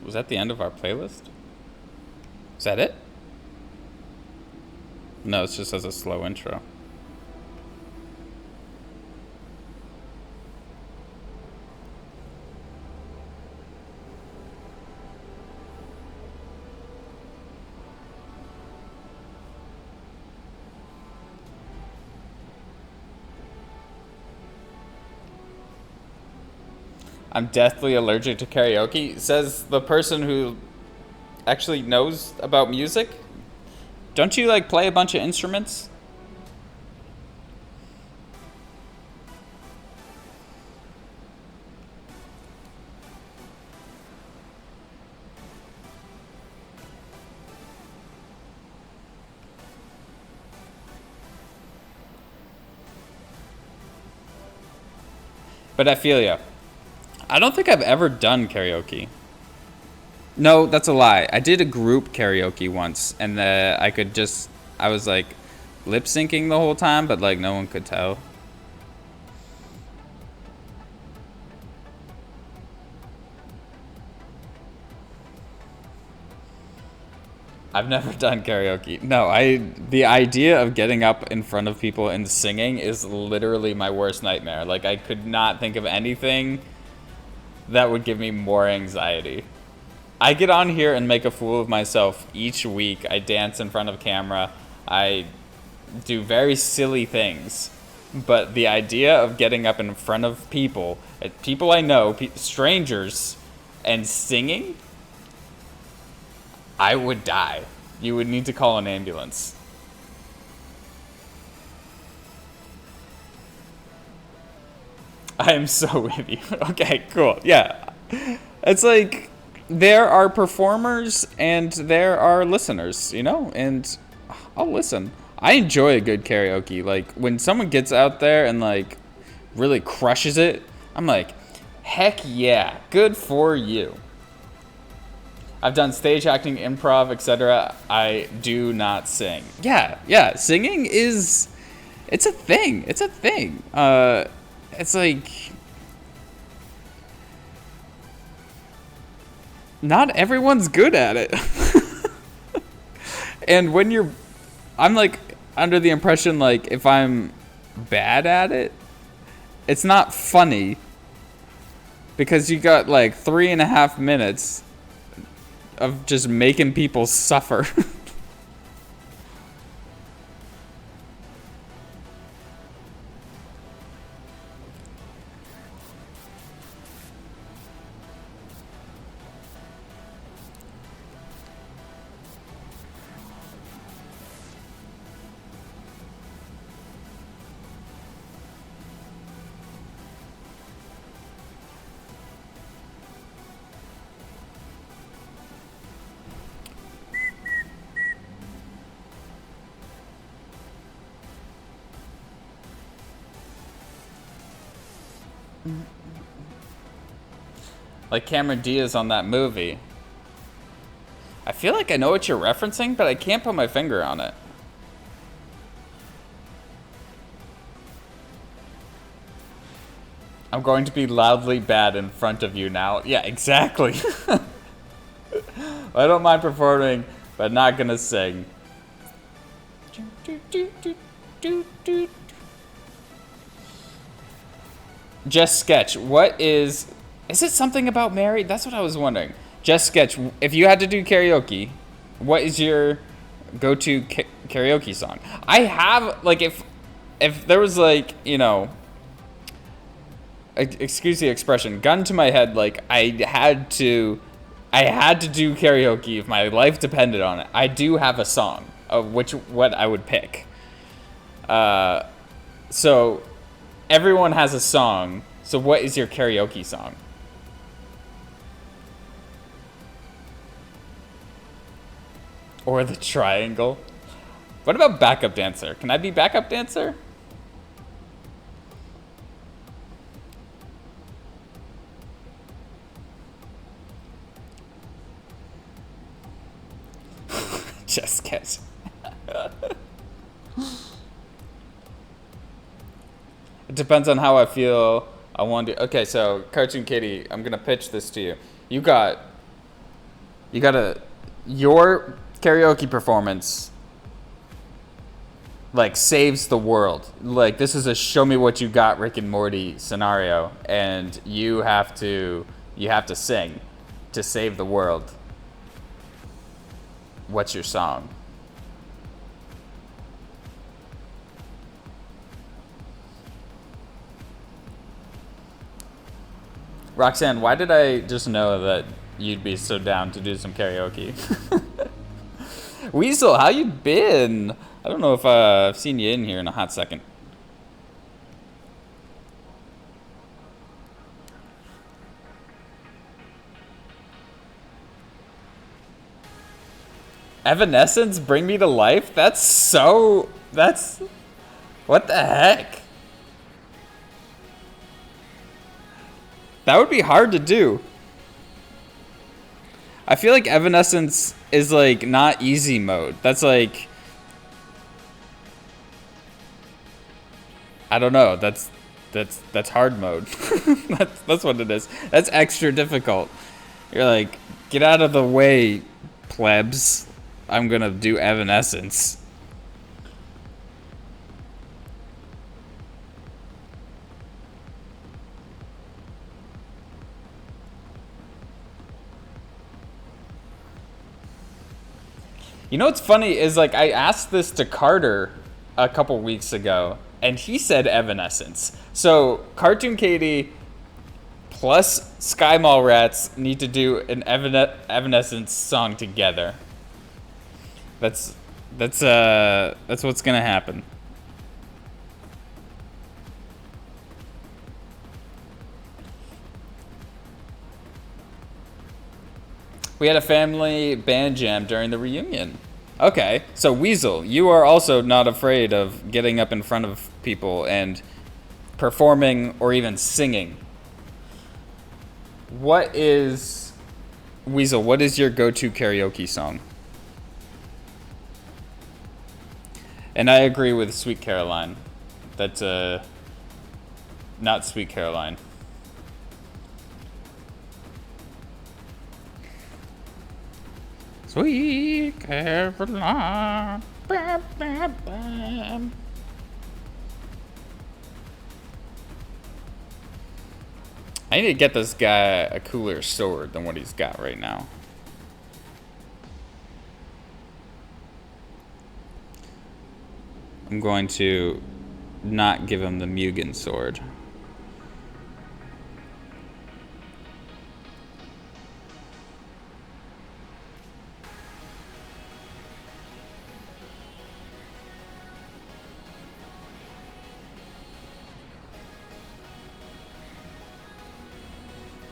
Was that the end of our playlist? Is that it? No, it's just as a slow intro. I'm deathly allergic to karaoke, says the person who actually knows about music. Don't you like play a bunch of instruments? But I feel ya. I don't think I've ever done karaoke. No, that's a lie. I did a group karaoke once, and I was like lip syncing the whole time, but like no one could tell. I've never done karaoke. No, the idea of getting up in front of people and singing is literally my worst nightmare. Like I could not think of anything that would give me more anxiety. I get on here and make a fool of myself each week. I dance in front of camera. I do very silly things. But the idea of getting up in front of people I know, strangers, and singing, I would die. You would need to call an ambulance. I am so with you. Okay, cool. Yeah. It's like there are performers and there are listeners, you know? And I'll listen. I enjoy a good karaoke. Like when someone gets out there and like really crushes it, I'm like, heck yeah, good for you. I've done stage acting, improv, etc. I do not sing. Yeah, singing is, it's a thing. It's like, not everyone's good at it. And when I'm like under the impression like if I'm bad at it, it's not funny because you got like 3.5 minutes of just making people suffer. Like Cameron Diaz on that movie. I feel like I know what you're referencing, but I can't put my finger on it. I'm going to be loudly bad in front of you now. Yeah, exactly. I don't mind performing, but not gonna sing. Just Sketch, what is it something about Mary? That's what I was wondering. Just Sketch, if you had to do karaoke, what is your go-to karaoke song? I have, like, if there was, like, you know, excuse the expression, gun to my head, like, I had to do karaoke if my life depended on it. I do have a song of what I would pick. So everyone has a song. So what is your karaoke song? Or the triangle? What about backup dancer? Can I be backup dancer? Just Sketch. It depends on how I feel. I want to. Okay, so Cartoon Kitty, I'm gonna pitch this to you. You got your karaoke performance like saves the world. Like, this is a show me what you got Rick and Morty scenario, and you have to sing to save the world. What's your song? Roxanne, why did I just know that you'd be so down to do some karaoke? Weasel, how you been? I don't know if I've seen you in here in a hot second. Evanescence, Bring Me to Life? That's what the heck? That would be hard to do. I feel like Evanescence is like not easy mode. That's like, I don't know. That's hard mode. that's what it is. That's extra difficult. You're like, get out of the way, plebs. I'm gonna do Evanescence. You know what's funny is, like, I asked this to Carter a couple weeks ago, and he said Evanescence. So Cartoon Katie plus Sky Mall Rats need to do an Evanescence song together. That's what's gonna happen. We had a family band jam during the reunion. Okay, so Weasel, you are also not afraid of getting up in front of people and performing or even singing. Weasel, what is your go-to karaoke song? And I agree with Sweet Caroline. That's not Sweet Caroline. Sweet Caroline. Bam, bam, bam. I need to get this guy a cooler sword than what he's got right now. I'm going to not give him the Mugen sword.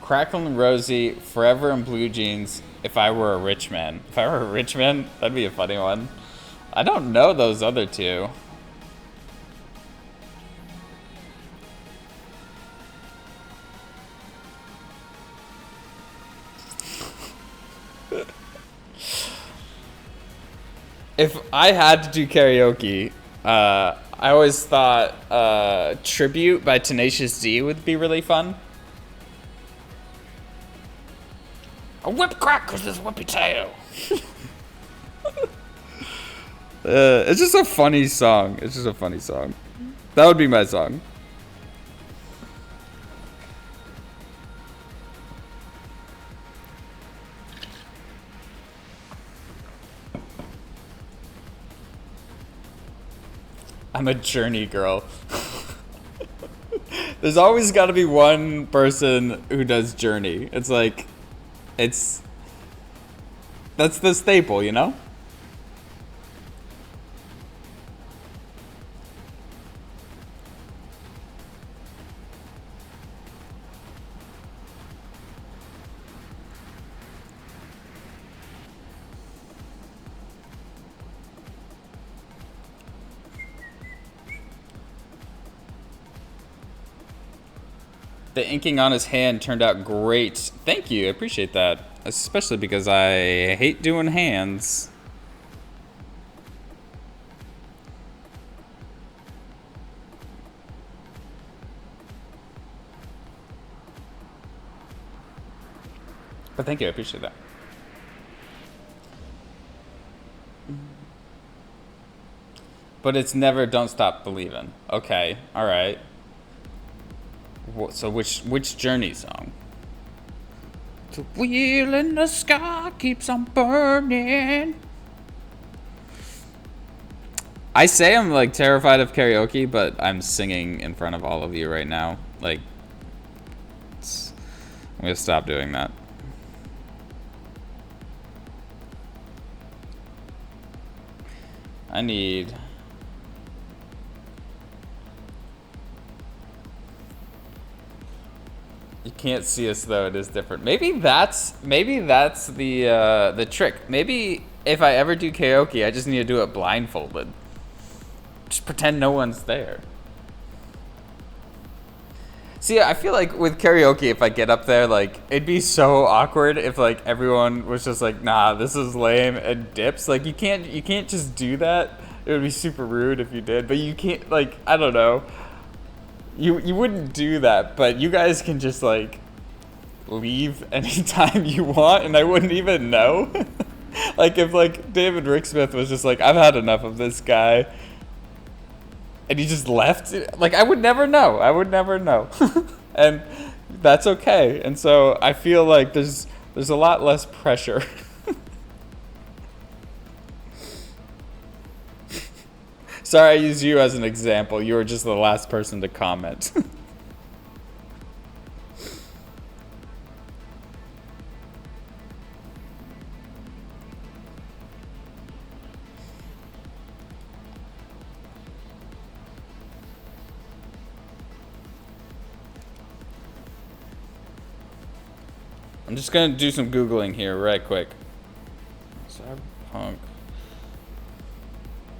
Crackling Rosie, Forever in Blue Jeans, If I Were a Rich Man. If I Were a Rich Man? That'd be a funny one. I don't know those other two. If I had to do karaoke, I always thought Tribute by Tenacious D would be really fun. A whip crack with his whippy tail. It's just a funny song. It's just a funny song. That would be my song. I'm a Journey girl. There's always got to be one person who does Journey. It's like, that's the staple, you know? The inking on his hand turned out great. Thank you, I appreciate that. Especially because I hate doing hands. But thank you, I appreciate that. But it's never Don't Stop Believin'. Okay, alright. So which Journey song? The wheel in the sky keeps on burning. I say I'm like terrified of karaoke, but I'm singing in front of all of you right now. Like, I'm gonna stop doing that. I need... You can't see us though, it is different. Maybe that's the trick. Maybe if I ever do karaoke, I just need to do it blindfolded. Just pretend no one's there. See, I feel like with karaoke, if I get up there, like, it'd be so awkward if like everyone was just like, nah, this is lame, and dips. Like, you can't just do that. It would be super rude if you did, but you can't, like, I don't know. You wouldn't do that, but you guys can just like leave anytime you want, and I wouldn't even know. Like if like David Ricksmith was just like, I've had enough of this guy, and he just left, like I would never know. I would never know, and that's okay. And so I feel like there's a lot less pressure. Sorry, I used you as an example. You were just the last person to comment. I'm just gonna do some Googling here right quick. Cyberpunk.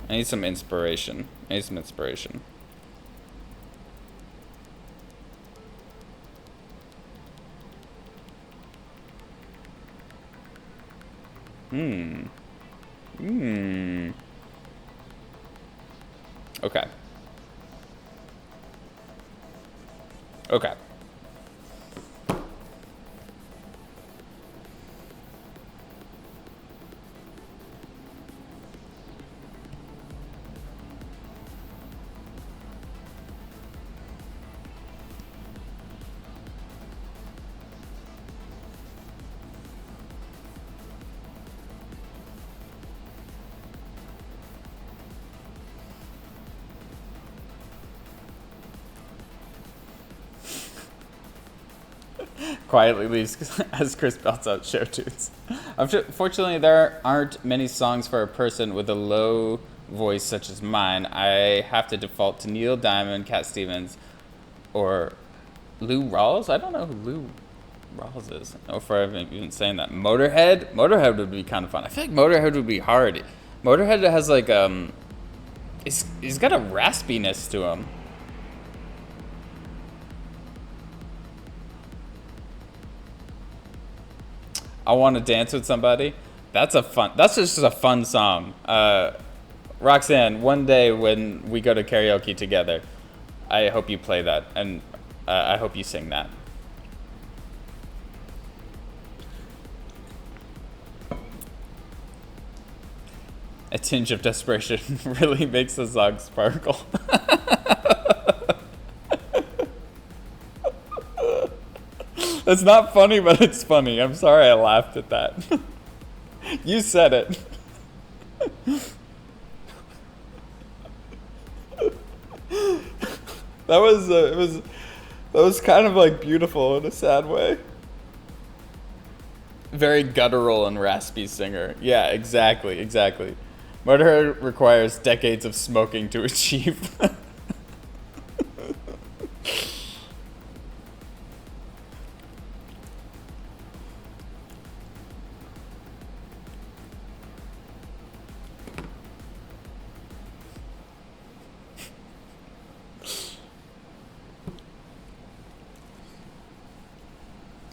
I need some inspiration. Okay. Okay. Quietly leaves as Chris belts out show tunes. Unfortunately, there aren't many songs for a person with a low voice such as mine. I have to default to Neil Diamond, Cat Stevens, or Lou Rawls. I don't know who Lou Rawls is. I don't know if I've even saying that. Motorhead? Motorhead would be kind of fun. I feel like Motorhead would be hard. Motorhead has like, he's got a raspiness to him. I want to dance with somebody. That's just a fun song. Roxanne, one day when we go to karaoke together, I hope you play that, and I hope you sing that. A tinge of desperation really makes the song sparkle. It's not funny, but it's funny. I'm sorry I laughed at that. You said it. That was kind of like beautiful in a sad way. Very guttural and raspy singer. Yeah, exactly. Murder requires decades of smoking to achieve.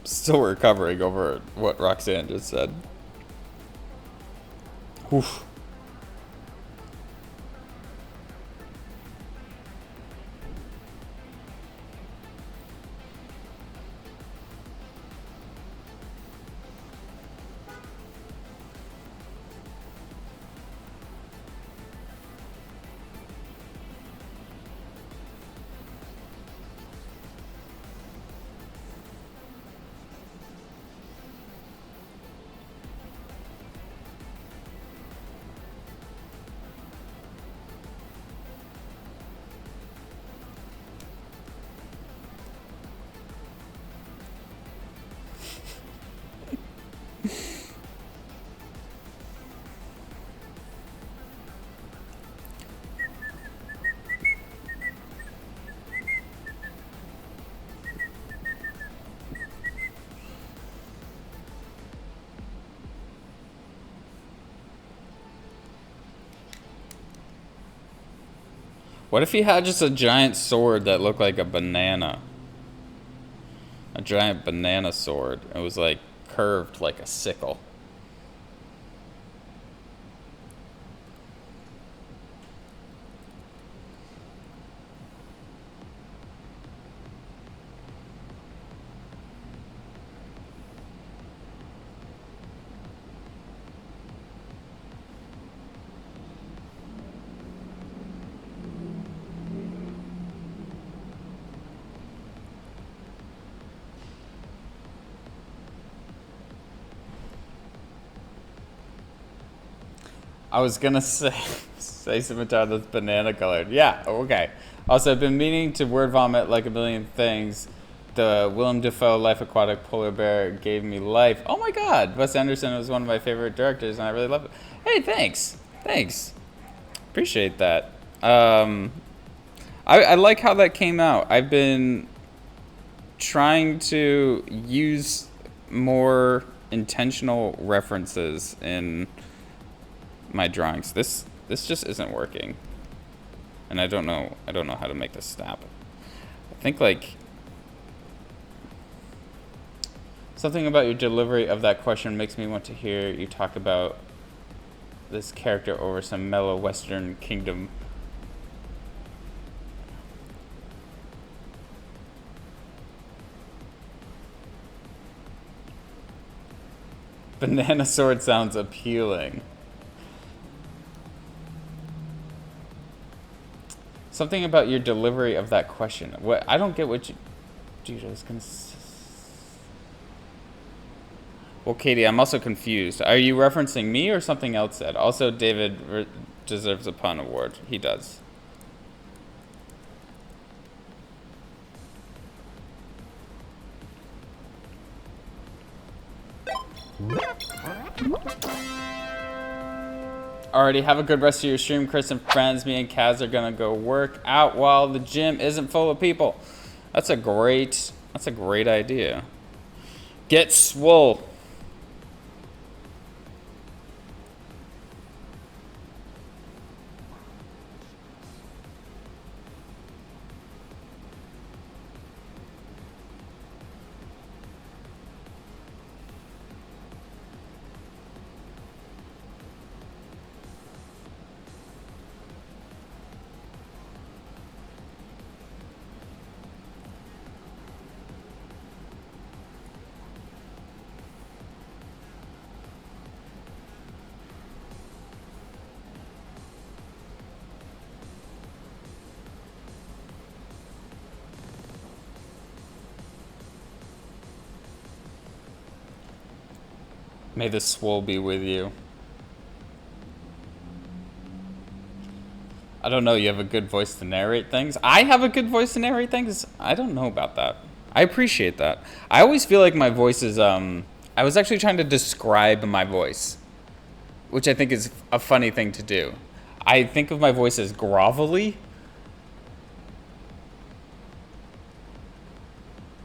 Still recovering over what Roxanne just said. Oof. What if he had just a giant sword that looked like a banana? A giant banana sword. It was like curved like a sickle. I was gonna say scimitar that's banana colored. Yeah, okay. Also, I've been meaning to word vomit like a million things. The Willem Dafoe Life Aquatic polar bear gave me life. Oh my God, Wes Anderson was one of my favorite directors, and I really love it. Hey, thanks. Appreciate that. I like how that came out. I've been trying to use more intentional references in my drawings. This just isn't working, and I don't know how to make this snap. I think like something about your delivery of that question makes me want to hear you talk about this character over some mellow Western Kingdom. Banana sword sounds appealing. Something about your delivery of that question. What I don't get what you. Dude, I was gonna. Well, Katie, I'm also confused. Are you referencing me or something else said? Also, David deserves a pun award. He does. Alrighty, have a good rest of your stream, Chris and friends. Me and Kaz are gonna go work out while the gym isn't full of people. That's a great idea. Get swole. May the swole be with you. I don't know, you have a good voice to narrate things. I have a good voice to narrate things? I don't know about that. I appreciate that. I always feel like my voice is, I was actually trying to describe my voice, which I think is a funny thing to do. I think of my voice as grovelly.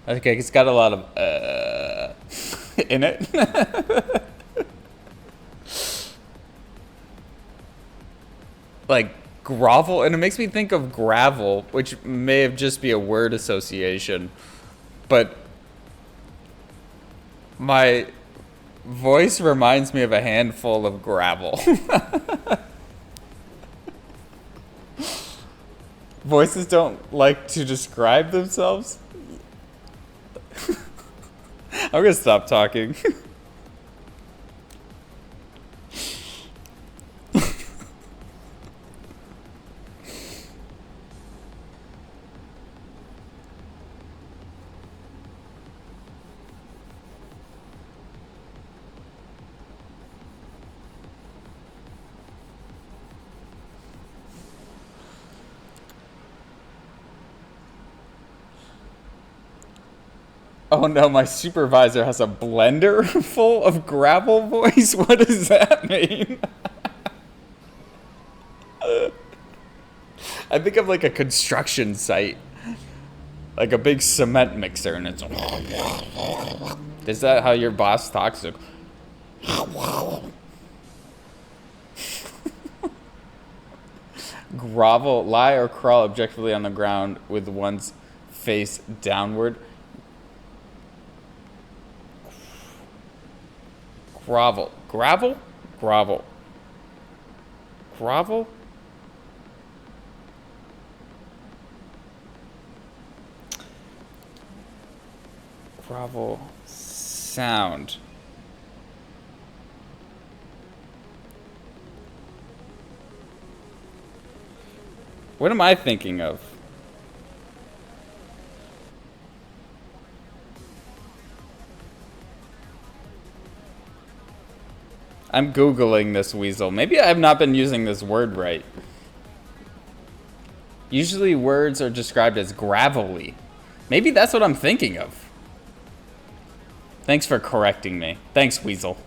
Okay, it's got a lot of, in it. Like, grovel, and it makes me think of gravel, which may have just be a word association, but my voice reminds me of a handful of gravel. Voices don't like to describe themselves. I'm gonna stop talking. Oh no, my supervisor has a blender full of gravel voice? What does that mean? I think of like a construction site. Like a big cement mixer and it's... Is that how your boss talks? Grovel, lie or crawl objectively on the ground with one's face downward. Grovel. Gravel? Grovel. Grovel? Grovel sound. What am I thinking of? I'm Googling this, Weasel. Maybe I have not been using this word right. Usually words are described as gravelly. Maybe that's what I'm thinking of. Thanks for correcting me. Thanks, Weasel.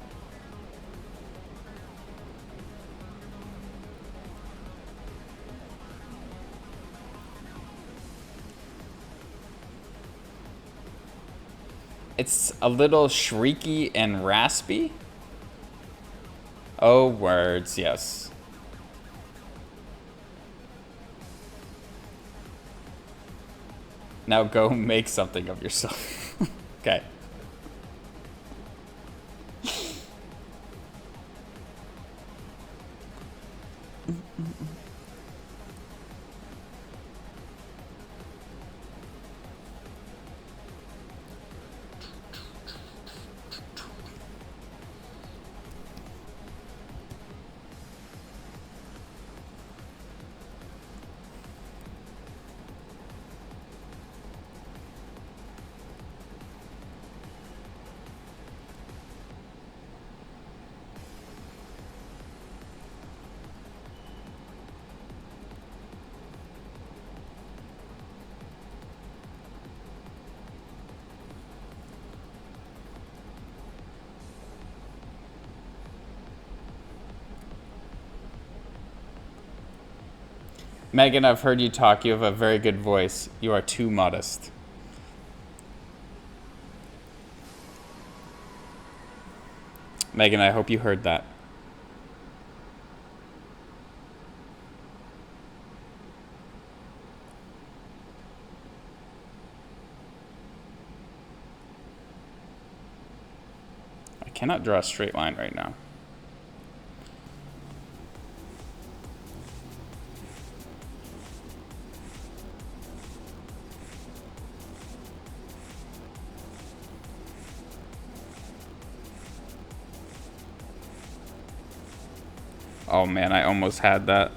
It's a little shrieky and raspy. Oh, words, yes. Now go make something of yourself. Okay. Megan, I've heard you talk. You have a very good voice. You are too modest. Megan, I hope you heard that. I cannot draw a straight line right now. Oh man, I almost had that.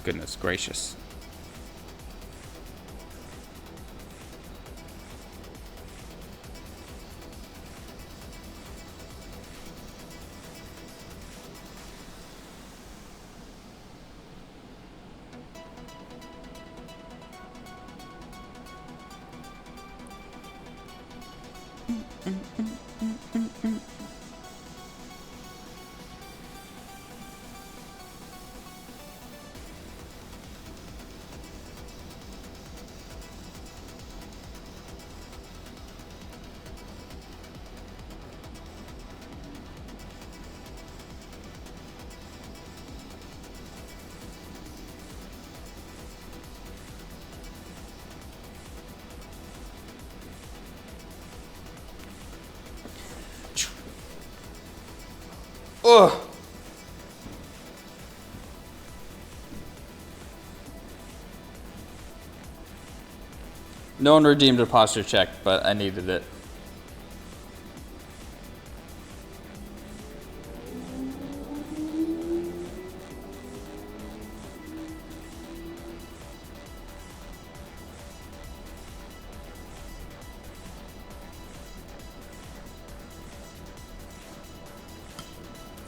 Goodness gracious. Ugh. No one redeemed a posture check, but I needed it.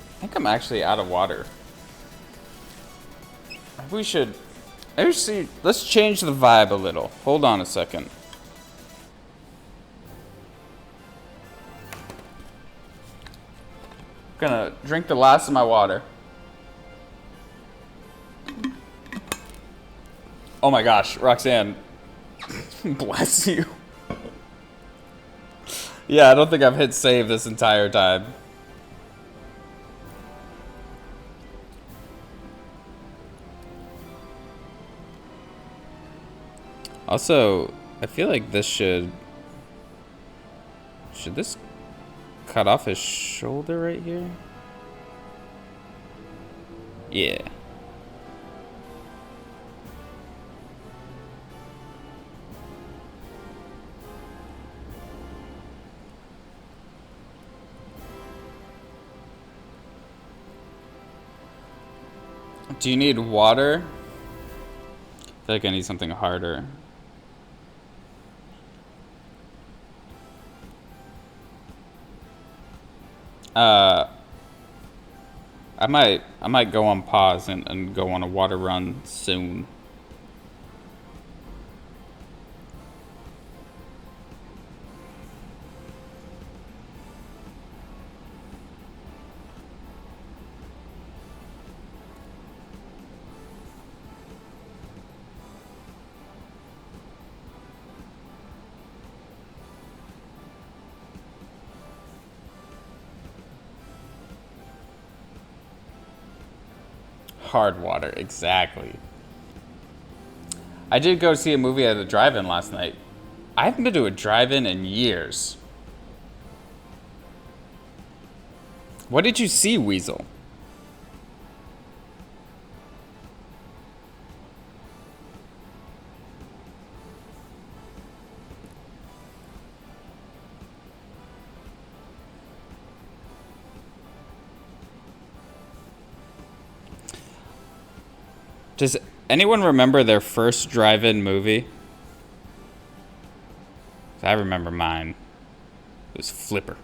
I think I'm actually out of water. We should... Actually, let's change the vibe a little. Hold on a second. Gonna drink the last of my water. Oh my gosh, Roxanne. Bless you. Yeah, I don't think I've hit save this entire time. Also, I feel like this should this cut off his shoulder right here? Yeah. Do you need water? I feel like I need something harder. I might go on pause and go on a water run soon. Hard water, exactly. I did go see a movie at a drive-in last night. I haven't been to a drive-in in years. What did you see, Weasel? Does anyone remember their first drive-in movie? I remember mine. It was Flipper.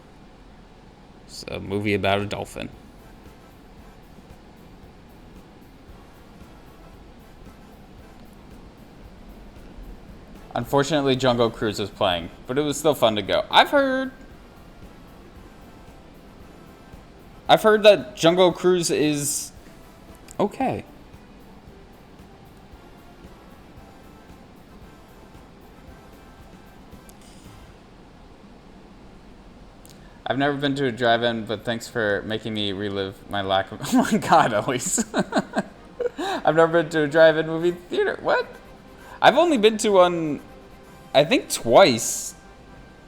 It's a movie about a dolphin. Unfortunately, Jungle Cruise was playing, but it was still fun to go. I've heard that Jungle Cruise is okay. I've never been to a drive-in, but thanks for making me relive my lack of... Oh my god, Elise. I've never been to a drive-in movie theater. What? I've only been to one, I think twice.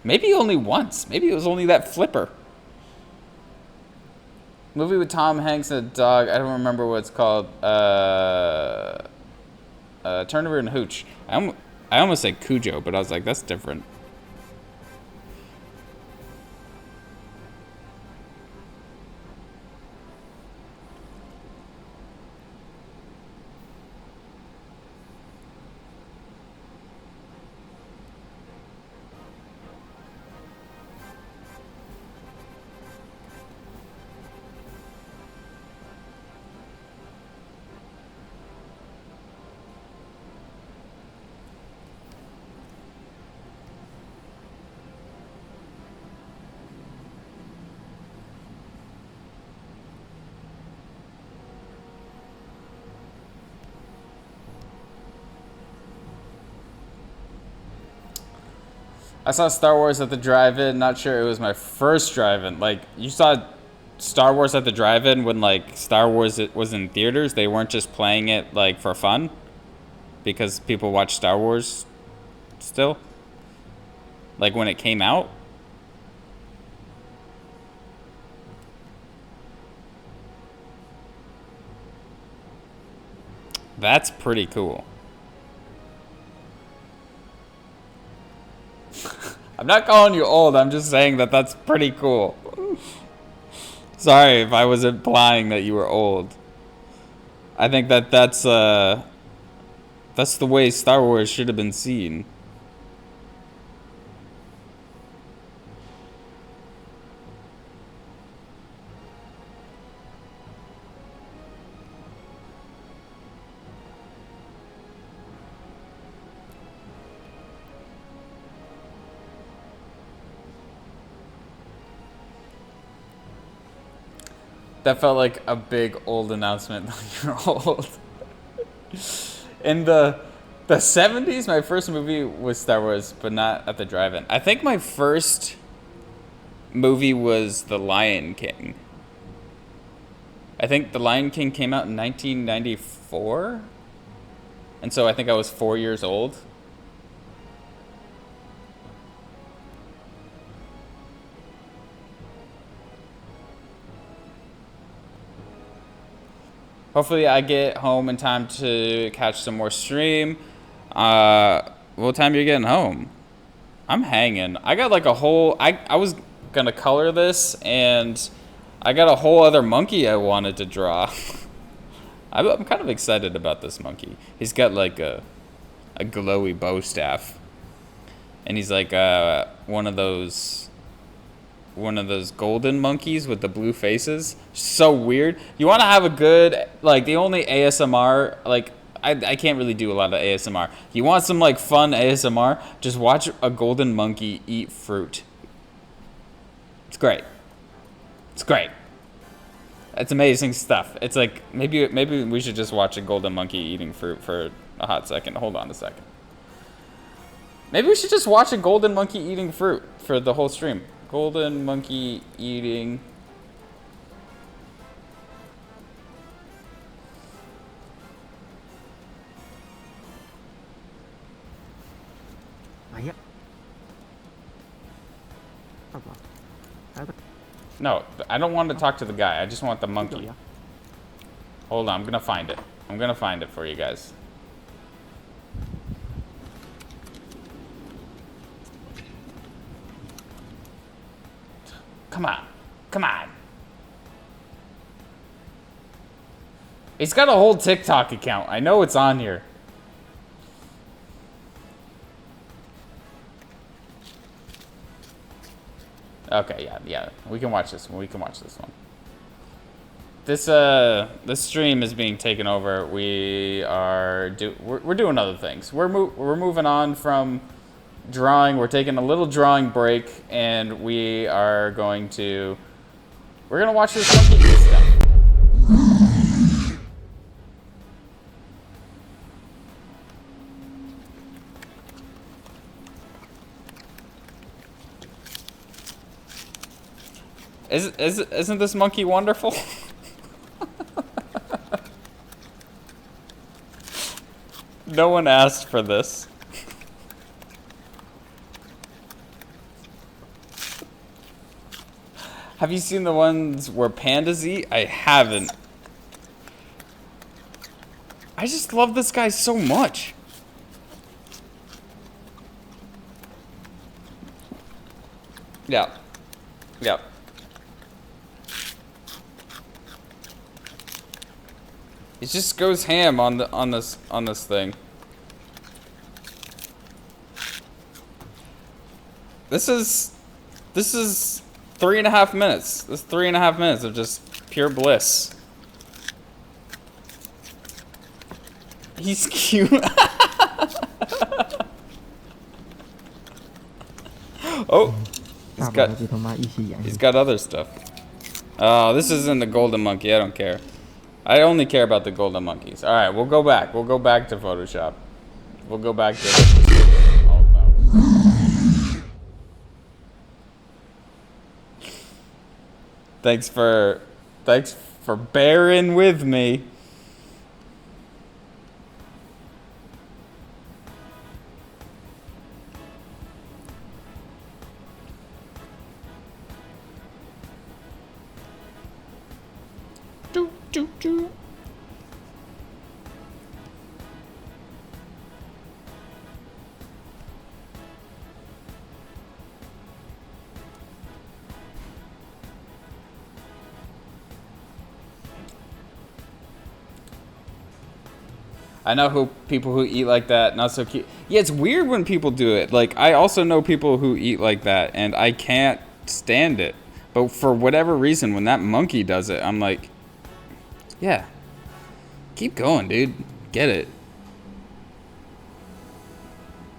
Maybe only once. Maybe it was only that Flipper. Movie with Tom Hanks and a dog. I don't remember what it's called. Turnover and Hooch. I almost said Cujo, but I was like, that's different. I saw Star Wars at the drive-in. Not sure it was my first drive-in. Like, you saw Star Wars at the drive-in when, like, Star Wars was in theaters. They weren't just playing it, like, for fun. Because people watch Star Wars still. Like, when it came out. That's pretty cool. I'm not calling you old, I'm just saying that that's pretty cool. Sorry if I was implying that you were old. I think that that's the way Star Wars should have been seen. That felt like a big old announcement that you're old. In the 70s, my first movie was Star Wars, but not at the drive-in. I think my first movie was The Lion King. I think The Lion King came out in 1994. And so I think I was 4 years old. Hopefully I get home in time to catch some more stream. What time are you getting home? I'm hanging. I got like a whole... I was gonna color this, and I got a whole other monkey I wanted to draw. I'm kind of excited about this monkey. He's got like a glowy bow staff. And he's like one of those golden monkeys with the blue faces. So weird. You want to have a good, like, the only ASMR, like, I can't really do a lot of ASMR. You want some, like, fun ASMR? Just watch a golden monkey eat fruit. It's great. It's great. It's amazing stuff. It's like, maybe we should just watch a golden monkey eating fruit for a hot second. Hold on a second. Maybe we should just watch a golden monkey eating fruit for the whole stream. Golden monkey eating. No, I don't want to talk to the guy. I just want the monkey. Hold on, I'm gonna find it. I'm gonna find it for you guys. Come on. Come on. He's got a whole TikTok account. I know it's on here. Okay, yeah. We can watch this one. We can watch this one. This stream is being taken over. We're doing other things. We're moving on from drawing. We're taking a little drawing break, and we're gonna watch this monkey eat stuff. Isn't this monkey wonderful? No one asked for this. Have you seen the ones where pandas eat? I haven't. I just love this guy so much. Yeah. Yeah. It just goes ham on this thing. This is 3.5 minutes. This is 3.5 minutes of just pure bliss. He's cute. Oh, he's got other stuff. Oh, this isn't the golden monkey. I don't care. I only care about the golden monkeys. All right, we'll go back. We'll go back to Photoshop. We'll go back to all about. Thanks for bearing with me. Do, do, do. I know who people who eat like that, not so cute. Yeah, it's weird when people do it. Like, I also know people who eat like that, and I can't stand it. But for whatever reason, when that monkey does it, I'm like, yeah, keep going, dude. Get it.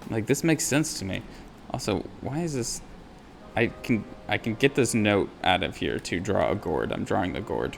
Like, this makes sense to me. Also, why is this? I can get this note out of here to draw a gourd. I'm drawing the gourd.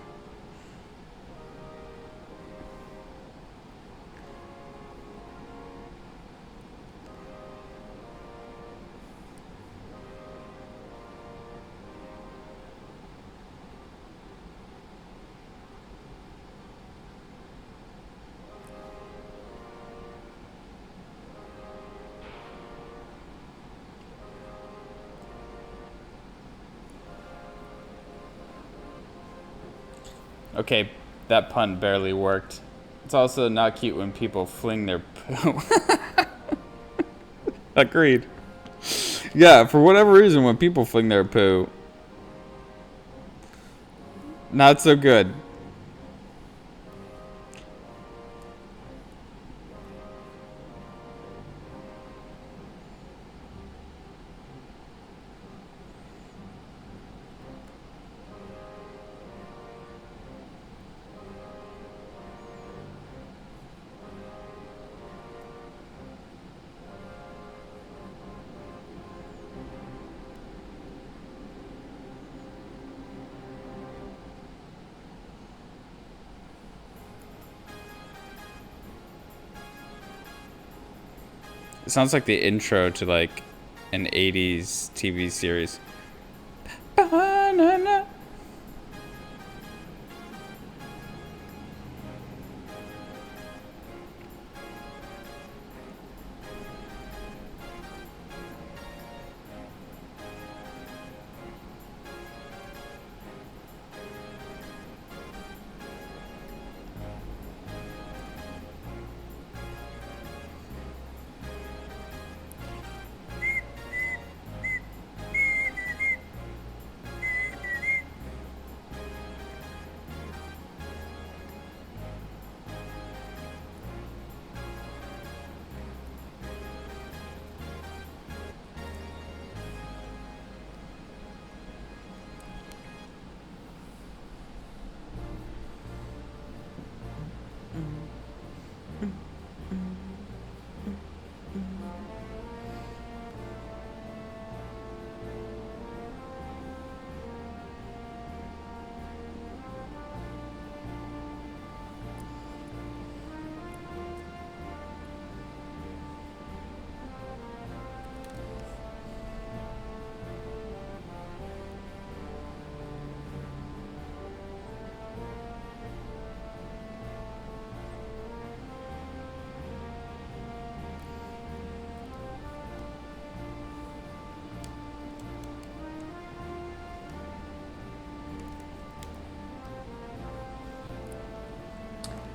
Okay, that pun barely worked. It's also not cute when people fling their poo. Agreed. Yeah, for whatever reason, when people fling their poo, not so good. It sounds like the intro to like an 80s TV series. Banana.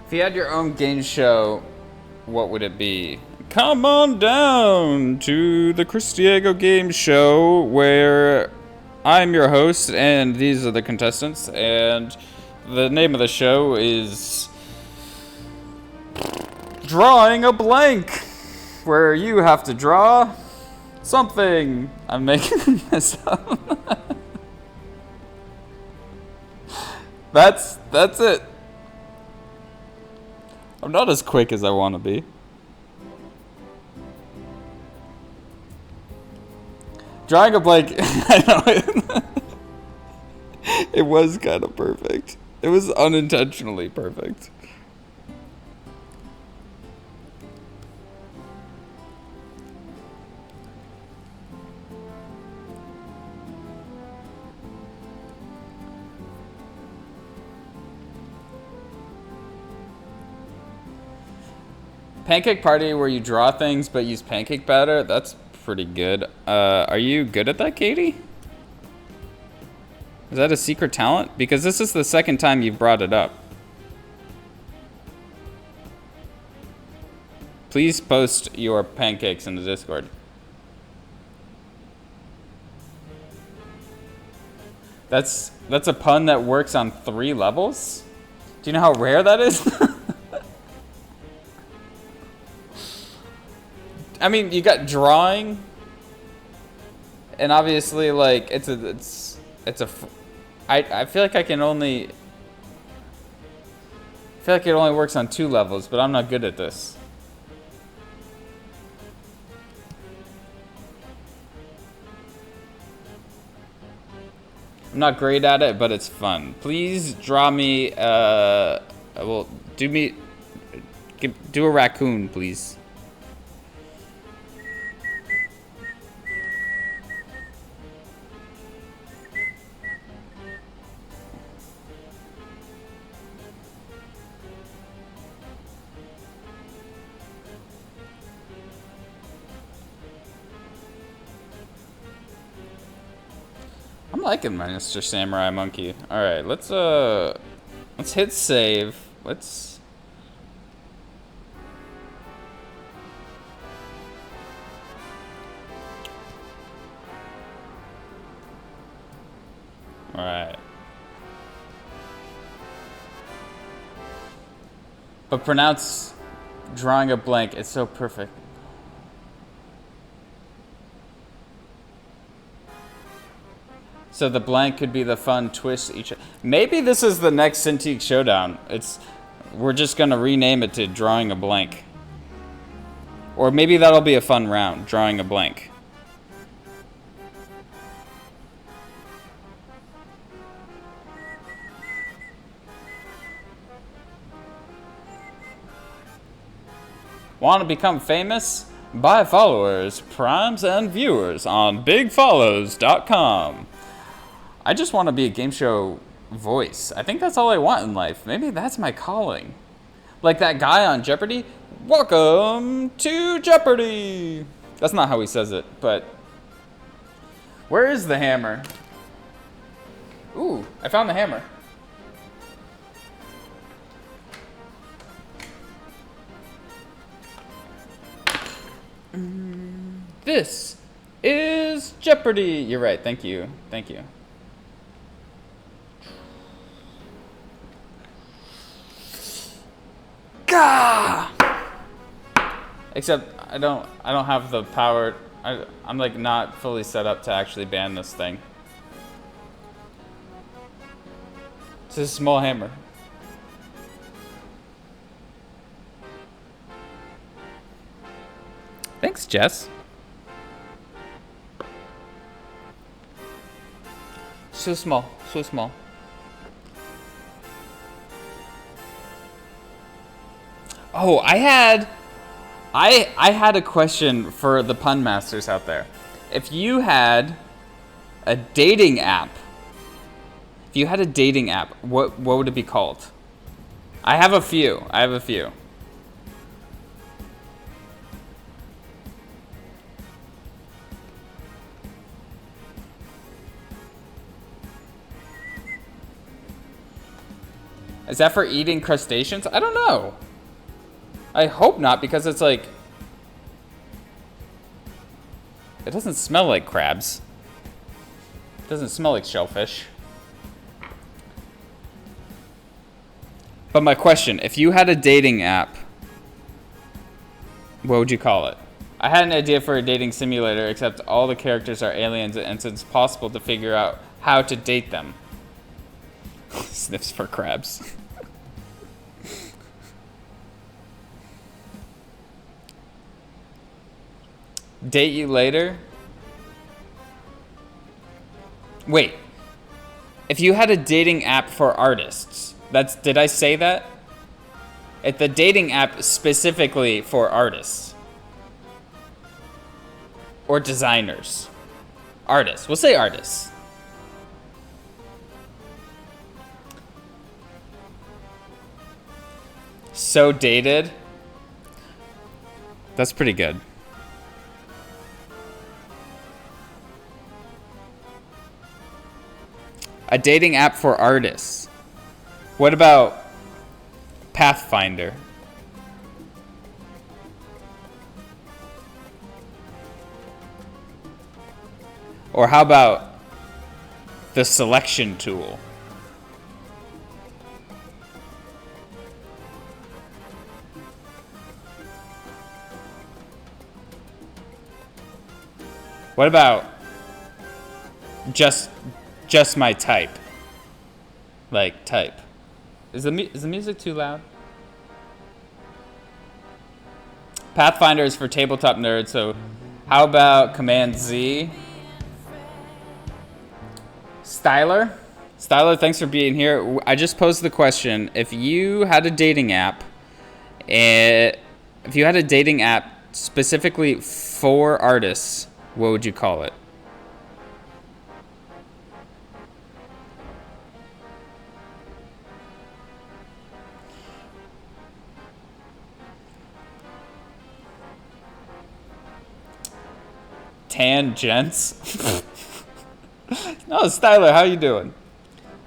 If you had your own game show, what would it be? Come on down to the Chris Diego Game Show, where I'm your host, and these are the contestants, and the name of the show is Drawing a Blank, where you have to draw something. I'm making this up. That's it. I'm not as quick as I want to be. Drawing a blank, I know it was kind of perfect. It was unintentionally perfect. Pancake party where you draw things but use pancake batter. That's pretty good. Are you good at that, Katie? Is that a secret talent? Because this is the second time you've brought it up. Please post your pancakes in the Discord. That's a pun that works on 3 levels? Do you know how rare that is? I mean, you got drawing, and obviously, like, I feel like it only works on 2 levels, but I'm not good at this. I'm not great at it, but it's fun. Please draw me, well, do a raccoon, please. I'm liking my Mr. Samurai Monkey. All right, let's hit save. All right. But pronounce drawing a blank. It's so perfect. So the blank could be the fun twist each. Maybe this is the next Cintiq Showdown. We're just gonna rename it to drawing a blank. Or maybe that'll be a fun round, drawing a blank. Want to become famous? Buy followers, primes, and viewers on bigfollows.com. I just want to be a game show voice. I think that's all I want in life. Maybe that's my calling. Like that guy on Jeopardy. Welcome to Jeopardy! That's not how he says it, but... Where is the hammer? Ooh, I found the hammer. This is Jeopardy! You're right, thank you. Thank you. Gah! Except I don't have the power. I'm like not fully set up to actually ban this thing. It's a small hammer. Thanks, Jess. So small, so small. Oh, I had a question for the pun masters out there. If you had a dating app, what would it be called? I have a few. Is that for eating crustaceans? I don't know. I hope not, because it's like... It doesn't smell like crabs. It doesn't smell like shellfish. But my question, if you had a dating app, what would you call it? I had an idea for a dating simulator, except all the characters are aliens, and it's possible to figure out how to date them. Sniffs for crabs. Date you later? Wait. If you had a dating app for artists, did I say that? It's the dating app specifically for artists. Or designers. Artists. We'll say artists. So dated. That's pretty good. A dating app for artists. What about Pathfinder? Or how about the selection tool? What about just my type? Like type. Is the music too loud? Pathfinder is for tabletop nerds, so how about Command Z? Styler? Styler, thanks for being here. I just posed the question, if you had a dating app, specifically for artists, what would you call it? Tangents? No, Styler, how you doing?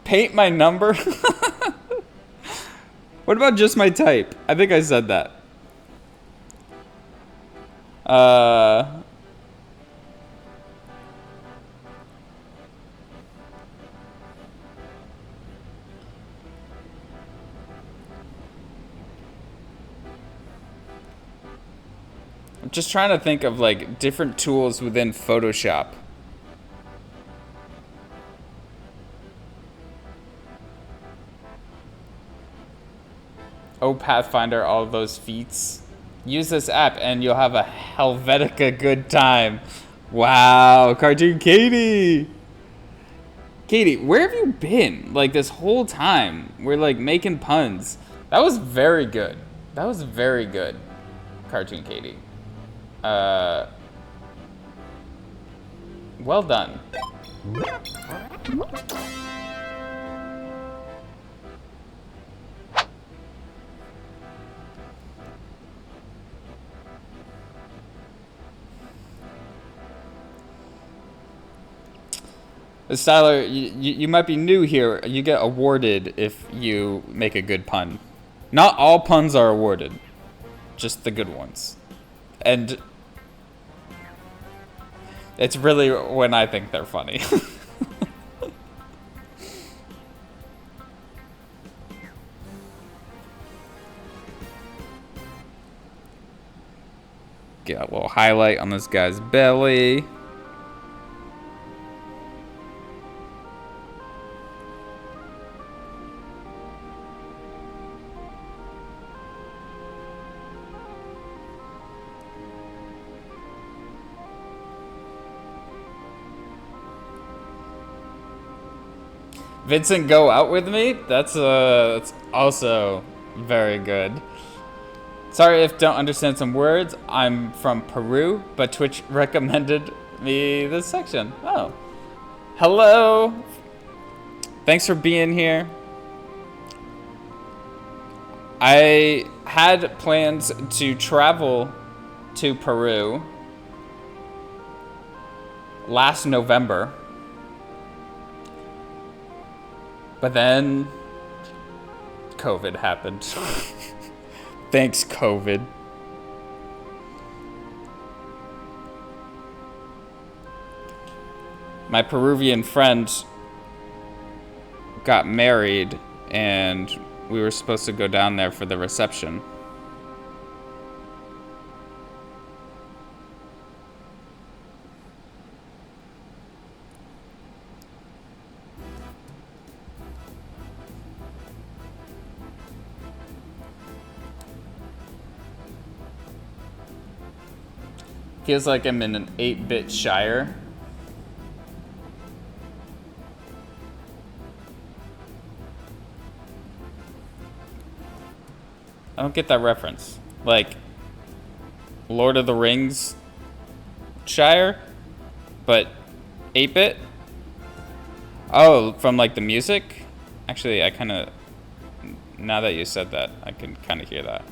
Paint my number? What about just my type? I think I said that. I'm just trying to think of like different tools within Photoshop. Oh, Pathfinder, all of those feats. Use this app and you'll have a Helvetica good time. Wow, Cartoon Katie! Katie, where have you been? Like this whole time, we're like making puns. That was very good. That was very good, Cartoon Katie. Well done. Styler, you might be new here. You get awarded if you make a good pun. Not all puns are awarded, just the good ones. And it's really when I think they're funny. Get a little highlight on this guy's belly. Vincent, go out with me? That's also very good. Sorry if don't understand some words. I'm from Peru, but Twitch recommended me this section. Oh. Hello. Thanks for being here. I had plans to travel to Peru last November. But then COVID happened. Thanks, COVID. My Peruvian friend got married and we were supposed to go down there for the reception. Feels like I'm in an 8-bit Shire. I don't get that reference. Like, Lord of the Rings Shire? But 8-bit? Oh, from like the music? Actually, I kind of... Now that you said that, I can kind of hear that.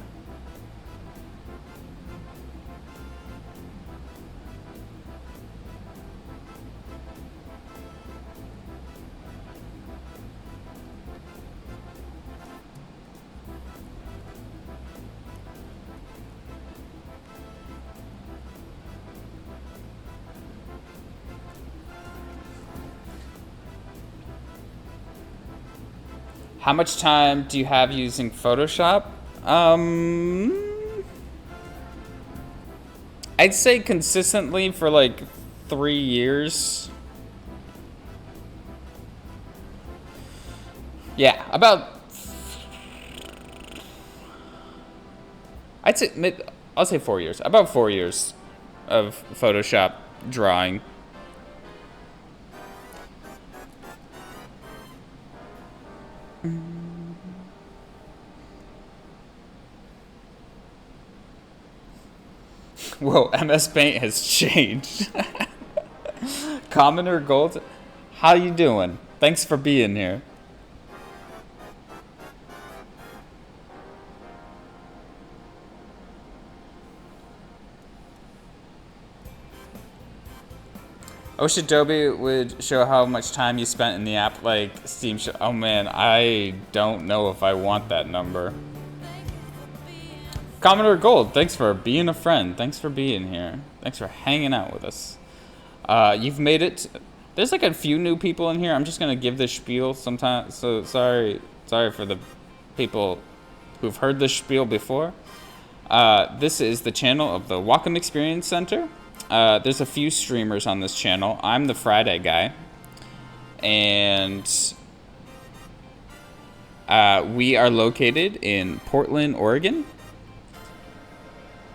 How much time do you have using Photoshop? I'd say consistently for like 3 years. Yeah, I'll say 4 years. About 4 years of Photoshop drawing. Whoa, MS Paint has changed. Common or gold? How you doing? Thanks for being here. I wish Adobe would show how much time you spent in the app, like Steam show. Oh man, I don't know if I want that number. Commodore Gold, thanks for being a friend. Thanks for being here. Thanks for hanging out with us. You've made it. There's like a few new people in here. I'm just gonna give this spiel sometime. So sorry for the people who've heard this spiel before. This is the channel of the Wacom Experience Center. There's a few streamers on this channel. I'm the Friday guy. And we are located in Portland, Oregon.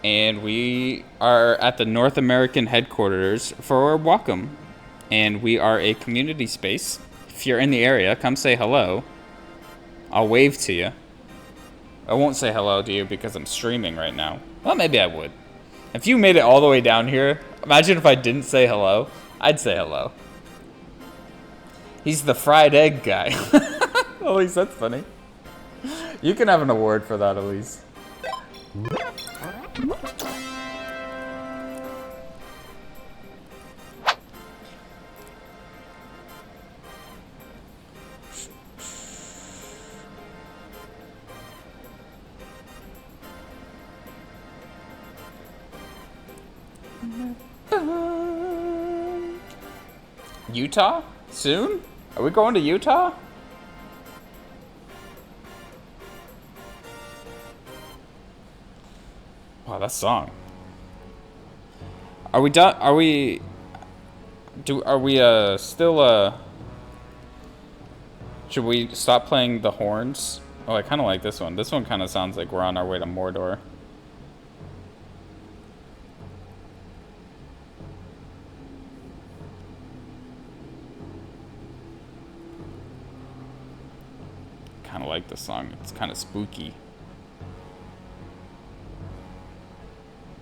And we are at the North American headquarters for Wacom. And we are a community space. If you're in the area, come say hello. I'll wave to you. I won't say hello to you because I'm streaming right now. Well, maybe I would. If you made it all the way down here, imagine if I didn't say hello. I'd say hello. He's the fried egg guy. Elise, that's funny. You can have an award for that, Elise. Utah? Soon? Are we going to Utah? Wow, that song. Are we done? Are we still should we stop playing the horns? Oh, I kind of like this one. This one kind of sounds like we're on our way to Mordor. Kind of like this song. It's kind of spooky.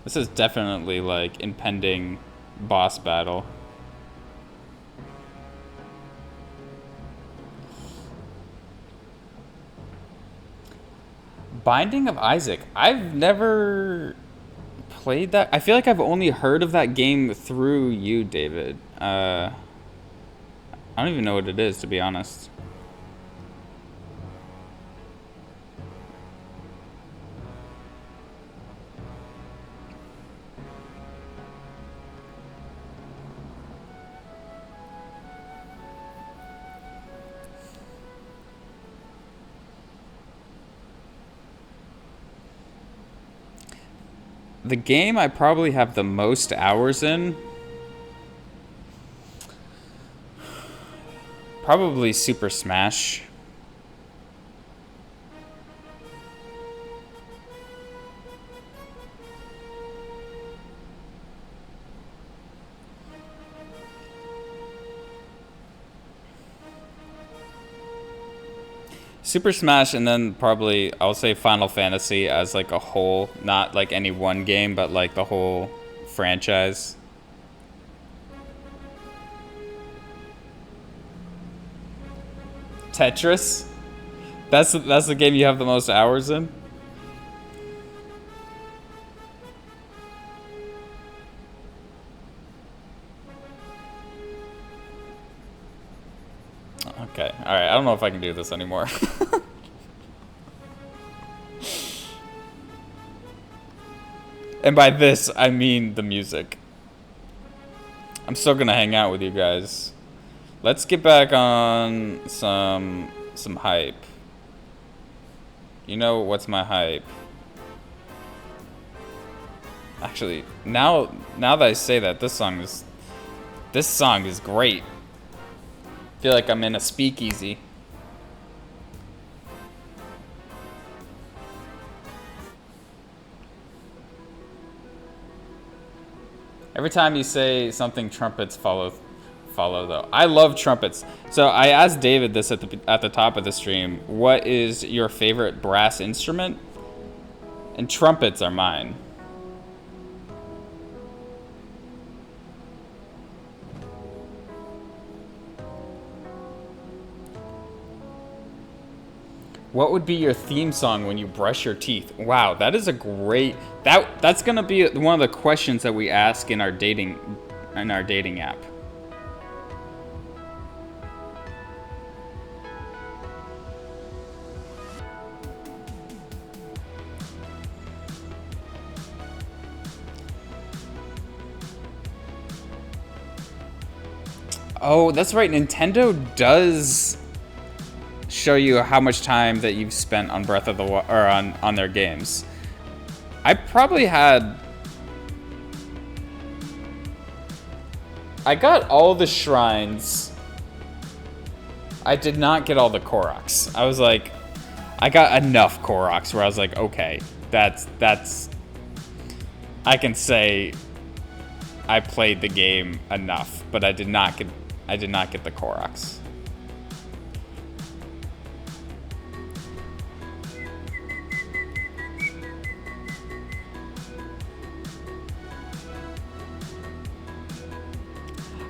This is definitely like impending boss battle. Binding of Isaac. I've never played that. I feel like I've only heard of that game through you, David. I don't even know what it is, to be honest. The game I probably have the most hours in, probably Super Smash. Super Smash, and then probably I'll say Final Fantasy as like a whole, not like any one game, but like the whole franchise. Tetris? That's the game you have the most hours in? Okay, alright, I don't know if I can do this anymore. And by this, I mean the music. I'm still gonna hang out with you guys. Let's get back on some hype. You know what's my hype? Actually, now that I say that, this song is great. I feel like I'm in a speakeasy. Every time you say something, trumpets follow though. I love trumpets. So I asked David this at the top of the stream. What is your favorite brass instrument? And trumpets are mine. What would be your theme song when you brush your teeth? Wow, that is a great... That's gonna be one of the questions that we ask in our dating app. Oh, that's right. Nintendo does show you how much time that you've spent on Breath of the Wild, or on their games. I got all the shrines. I did not get all the Koroks. I was like, I got enough Koroks where I was like, okay, that's I can say I played the game enough, but I did not get the Koroks.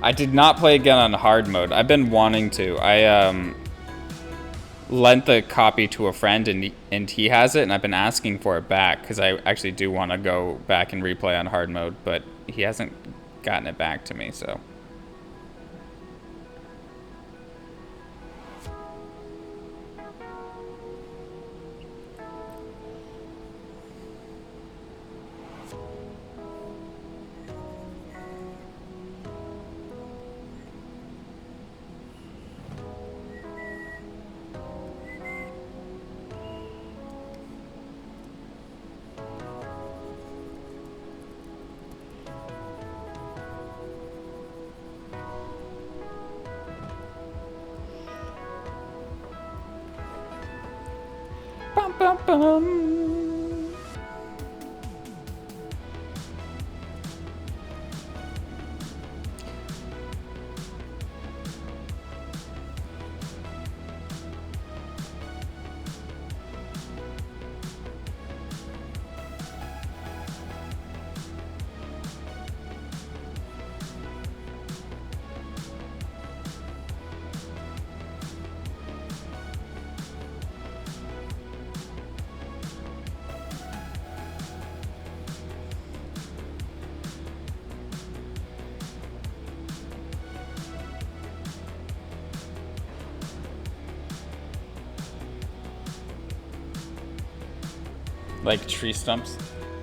I did not play again on hard mode. I've been wanting to. I lent the copy to a friend and he has it, and I've been asking for it back because I actually do want to go back and replay on hard mode, but he hasn't gotten it back to me, so. Bum, bum. Like tree stumps.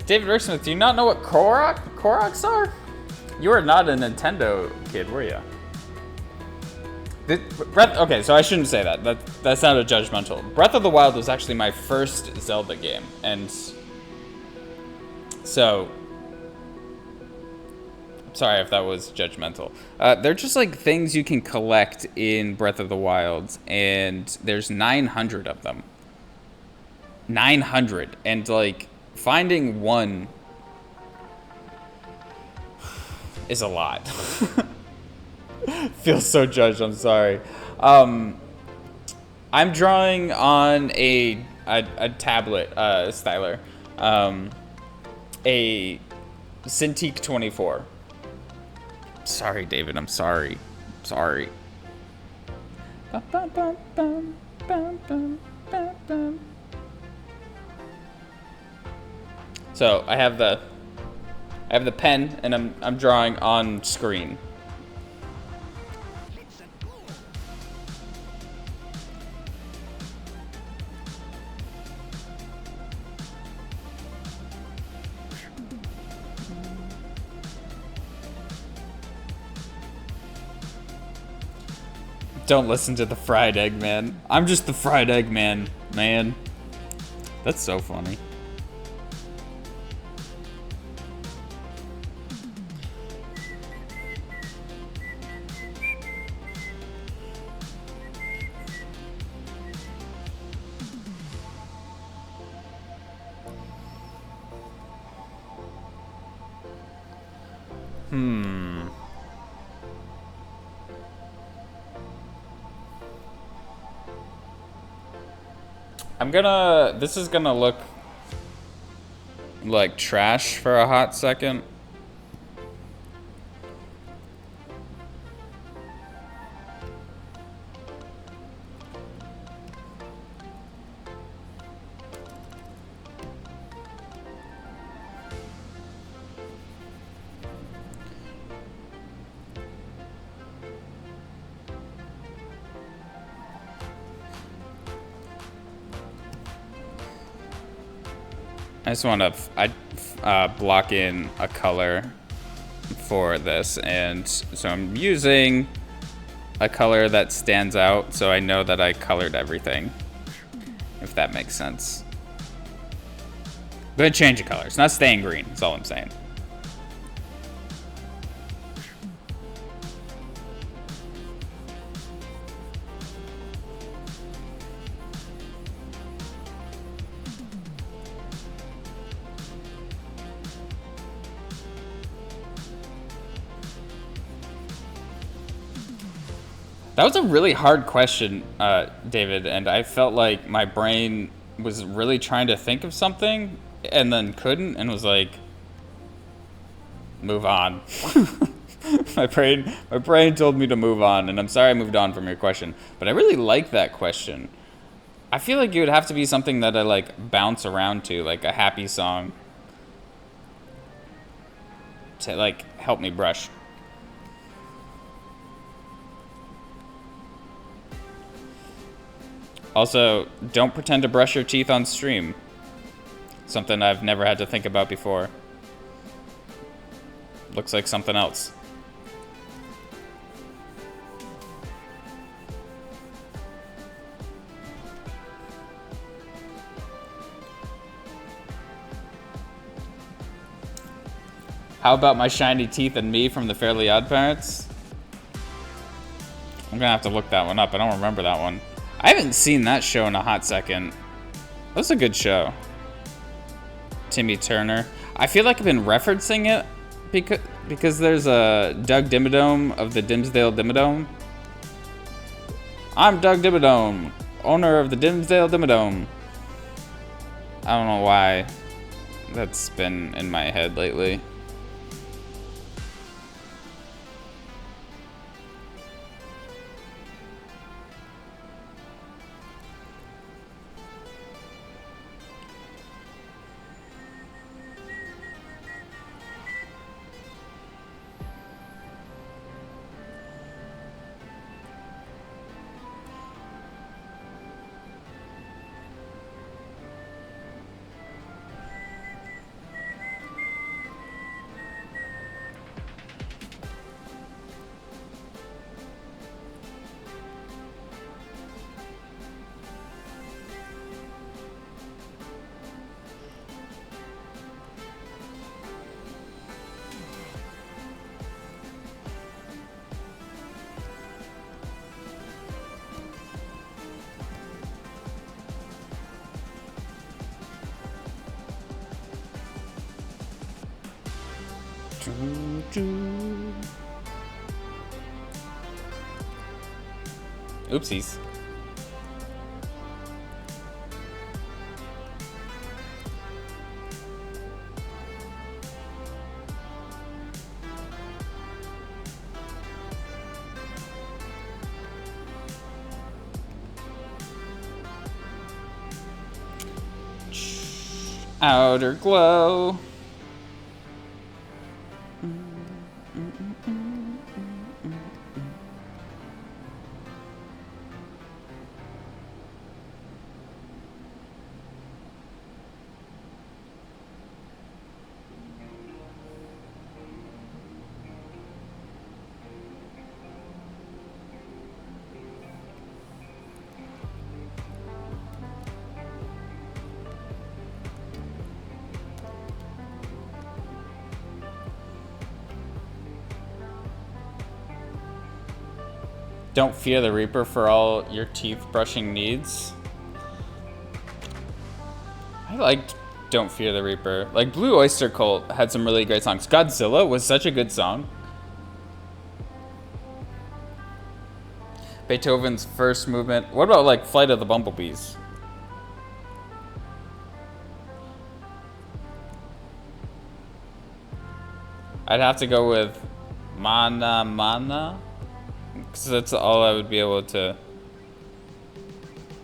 David Ricksmith, do you not know what Koroks are? You are not a Nintendo kid, were you? Okay, so I shouldn't say that. That sounded judgmental. Breath of the Wild was actually my first Zelda game, and so I'm sorry if that was judgmental. They're just like things you can collect in Breath of the Wild, and there's 900 of them. 900, and like finding one is a lot. Feels so judged, I'm sorry. I'm drawing on a tablet styler, a Cintiq 24. Sorry, David, I'm sorry. Sorry. Bum, bum, bum, bum, bum, bum, bum, bum. So I have the pen, and I'm drawing on screen. Don't listen to the fried egg man. I'm just the fried egg man, man. That's so funny. This is gonna look like trash for a hot second. I just want to block in a color for this, and so I'm using a color that stands out so I know that I colored everything, if that makes sense. I'm gonna change the color. It's not staying green, that's all I'm saying. That was a really hard question, David, and I felt like my brain was really trying to think of something and then couldn't and was like, move on. my brain told me to move on, and I'm sorry I moved on from your question, but I really like that question. I feel like it would have to be something that I like bounce around to, like a happy song to like help me brush. Also, don't pretend to brush your teeth on stream. Something I've never had to think about before. Looks like something else. How about my shiny teeth and me from the Fairly Odd Parents? I'm gonna have to look that one up. I don't remember that one. I haven't seen that show in a hot second. That's a good show. Timmy Turner. I feel like I've been referencing it because there's a Doug Dimmadome of the Dimsdale Dimmadome. I'm Doug Dimmadome, owner of the Dimsdale Dimmadome. I don't know why that's been in my head lately. Oopsies. Outer glow. Don't fear the Reaper for all your teeth brushing needs. I liked Don't Fear the Reaper. Like, Blue Oyster Cult had some really great songs. Godzilla was such a good song. Beethoven's First Movement. What about, like, Flight of the Bumblebees? I'd have to go with Mana Mana, because that's all I would be able to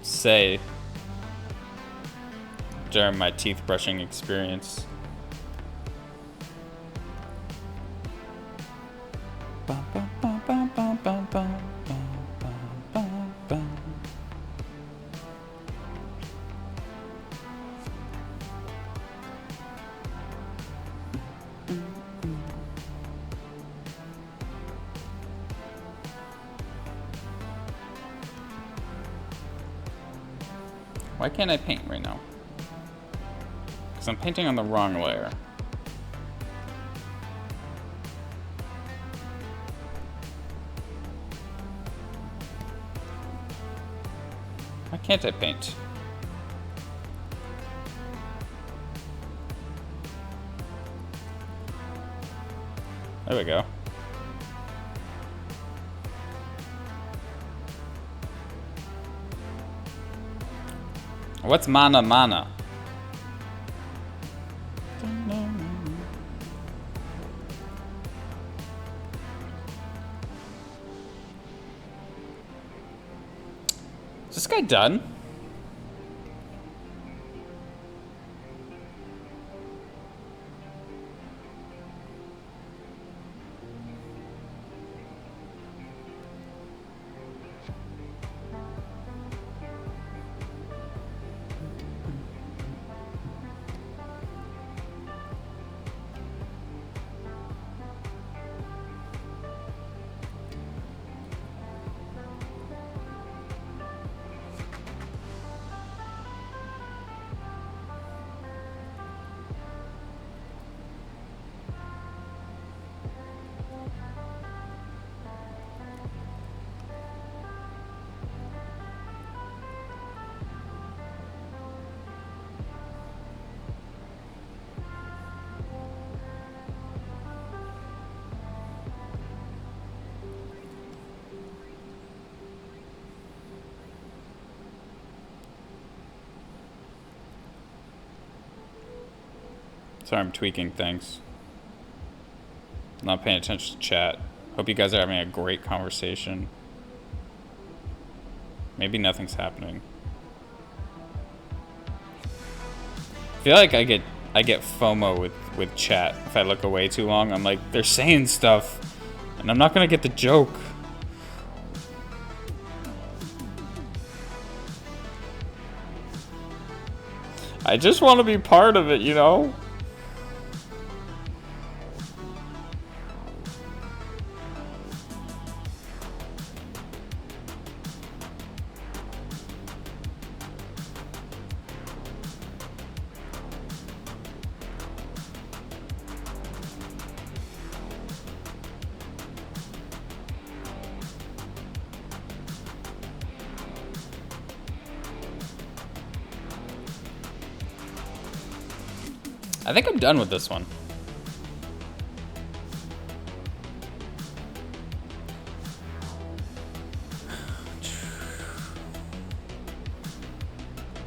say during my teeth brushing experience. Why can't I paint right now? Because I'm painting on the wrong layer. Why can't I paint? There we go. What's Mana Mana? Is this guy done? Sorry, I'm tweaking things. Not paying attention to chat. Hope you guys are having a great conversation. Maybe nothing's happening. I feel like I get FOMO with chat if I look away too long. I'm like, they're saying stuff, and I'm not gonna get the joke. I just want to be part of it, you know? I think I'm done with this one.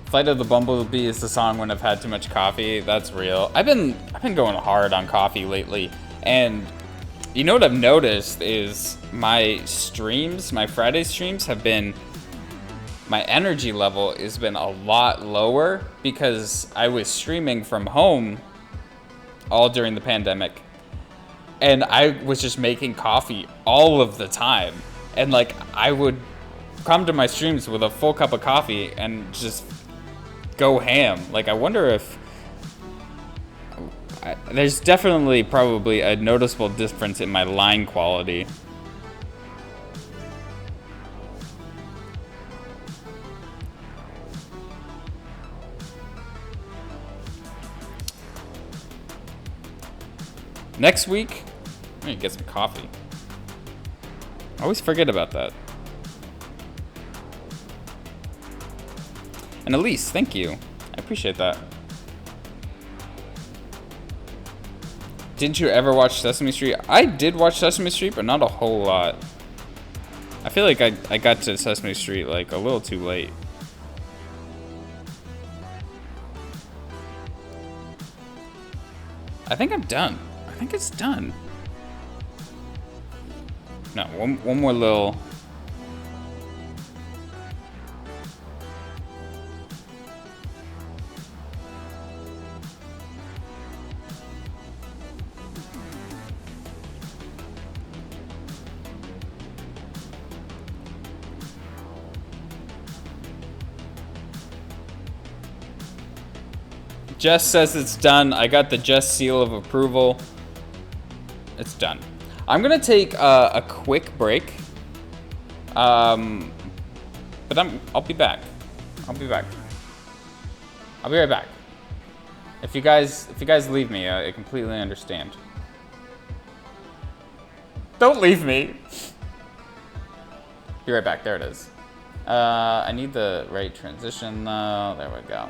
Flight of the Bumblebee is the song when I've had too much coffee. That's real. I've been going hard on coffee lately, and you know what I've noticed is my streams, my Friday streams have been, my energy level has been a lot lower because I was streaming from home all during the pandemic, and I was just making coffee all of the time, and like I would come to my streams with a full cup of coffee and just go ham. Like, I wonder if there's definitely probably a noticeable difference in my line quality. Next week, I'm gonna get some coffee. I always forget about that. And Elise, thank you. I appreciate that. Didn't you ever watch Sesame Street? I did watch Sesame Street, but not a whole lot. I feel like I got to Sesame Street like a little too late. I think I'm done. I think it's done. No, one more little. Jess says it's done. I got the Jess seal of approval. It's done. I'm gonna take a quick break. But I'll be back. I'll be back. I'll be right back. If you guys leave me, I completely understand. Don't leave me. Be right back. There it is. I need the right transition though. There we go.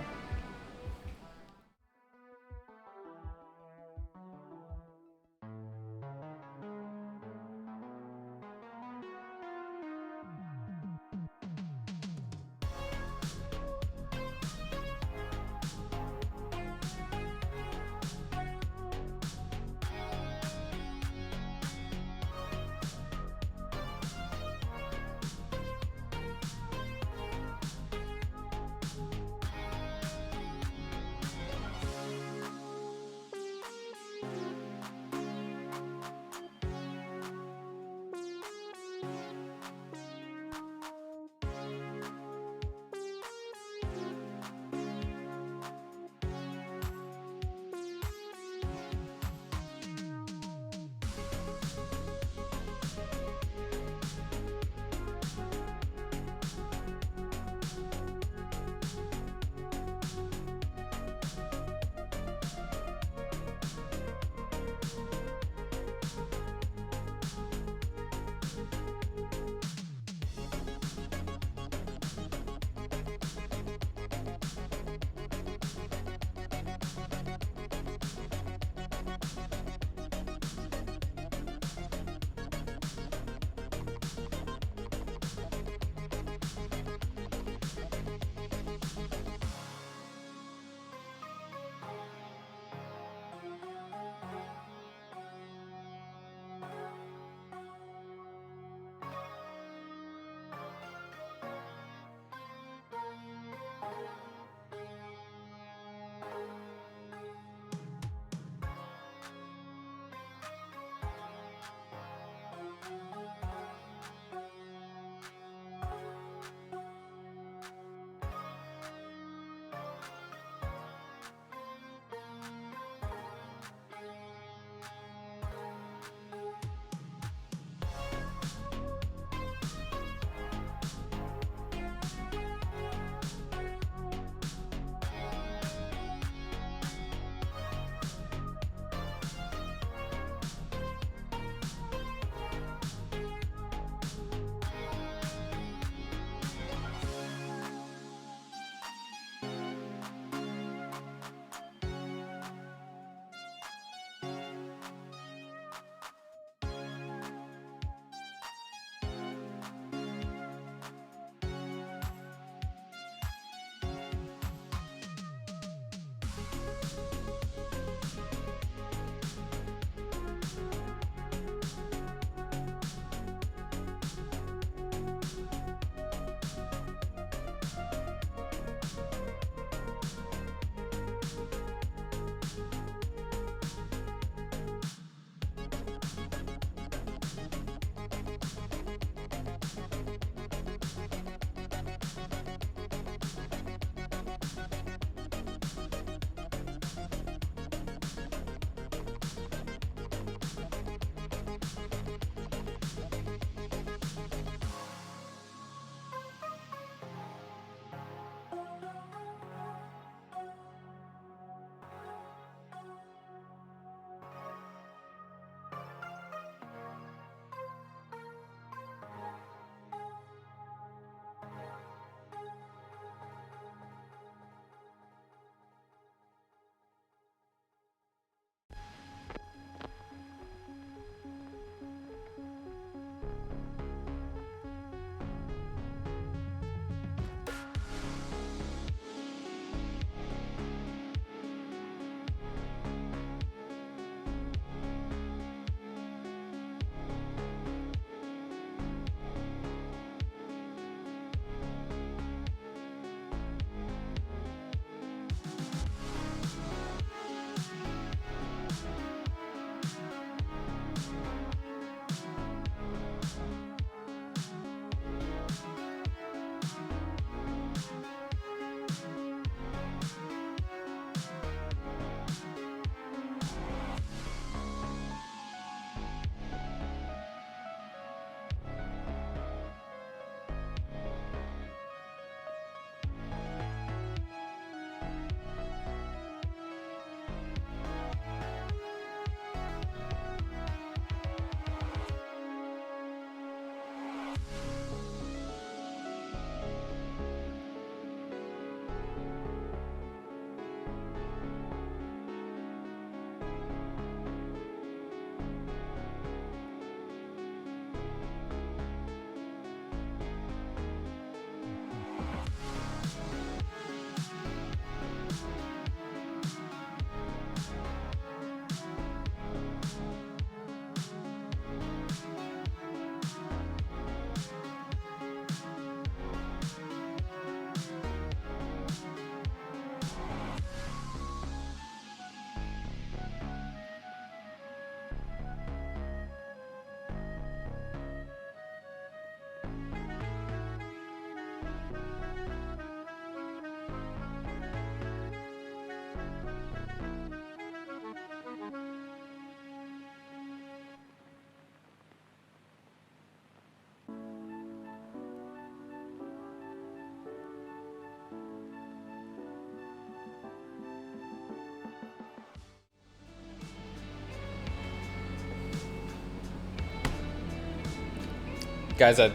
Guys, I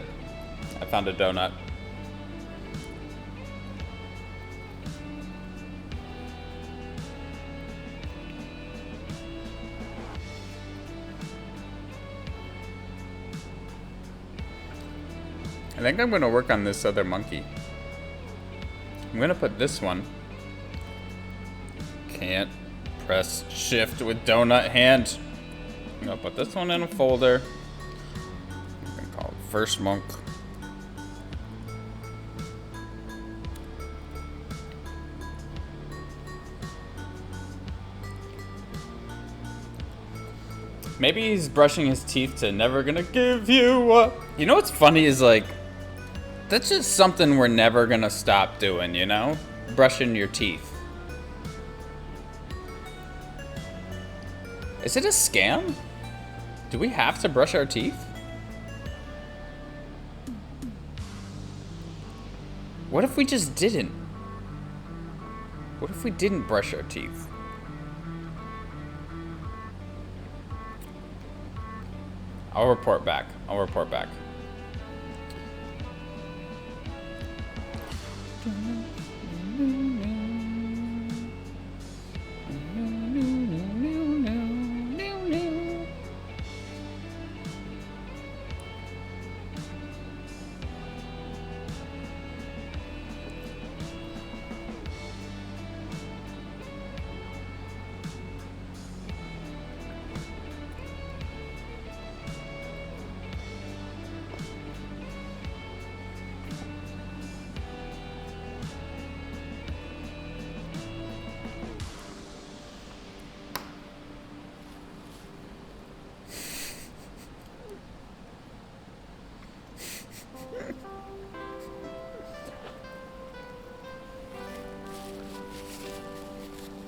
found a donut. I think I'm gonna work on this other monkey. I'm gonna put this one. Can't press shift with donut hand. I'm gonna put this one in a folder. I'm gonna call it first monk. Maybe he's brushing his teeth to never gonna give you up. You know what's funny is like, that's just something we're never gonna stop doing, you know? Brushing your teeth. Is it a scam? Do we have to brush our teeth? What if we just didn't? What if we didn't brush our teeth? I'll report back. I'll report back.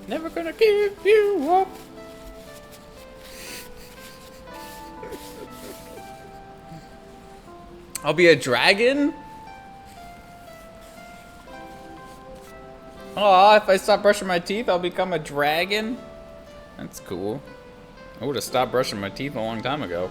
Never gonna give you up. I'll be a dragon? Oh, if I stop brushing my teeth, I'll become a dragon? That's cool. I would have stopped brushing my teeth a long time ago.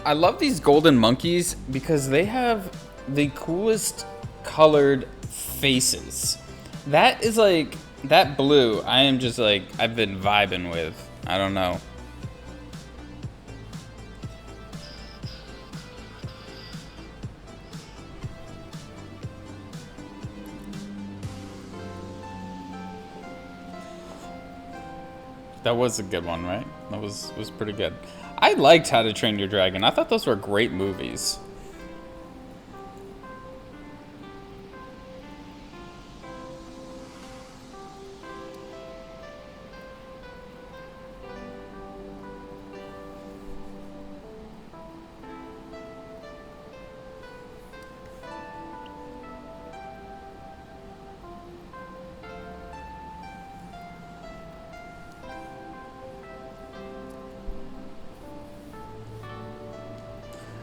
I love these golden monkeys because they have the coolest colored faces. That is like, that blue, I am just like, I've been vibing with. I don't know. That was a good one, right? That was pretty good. I liked How to Train Your Dragon. I thought those were great movies.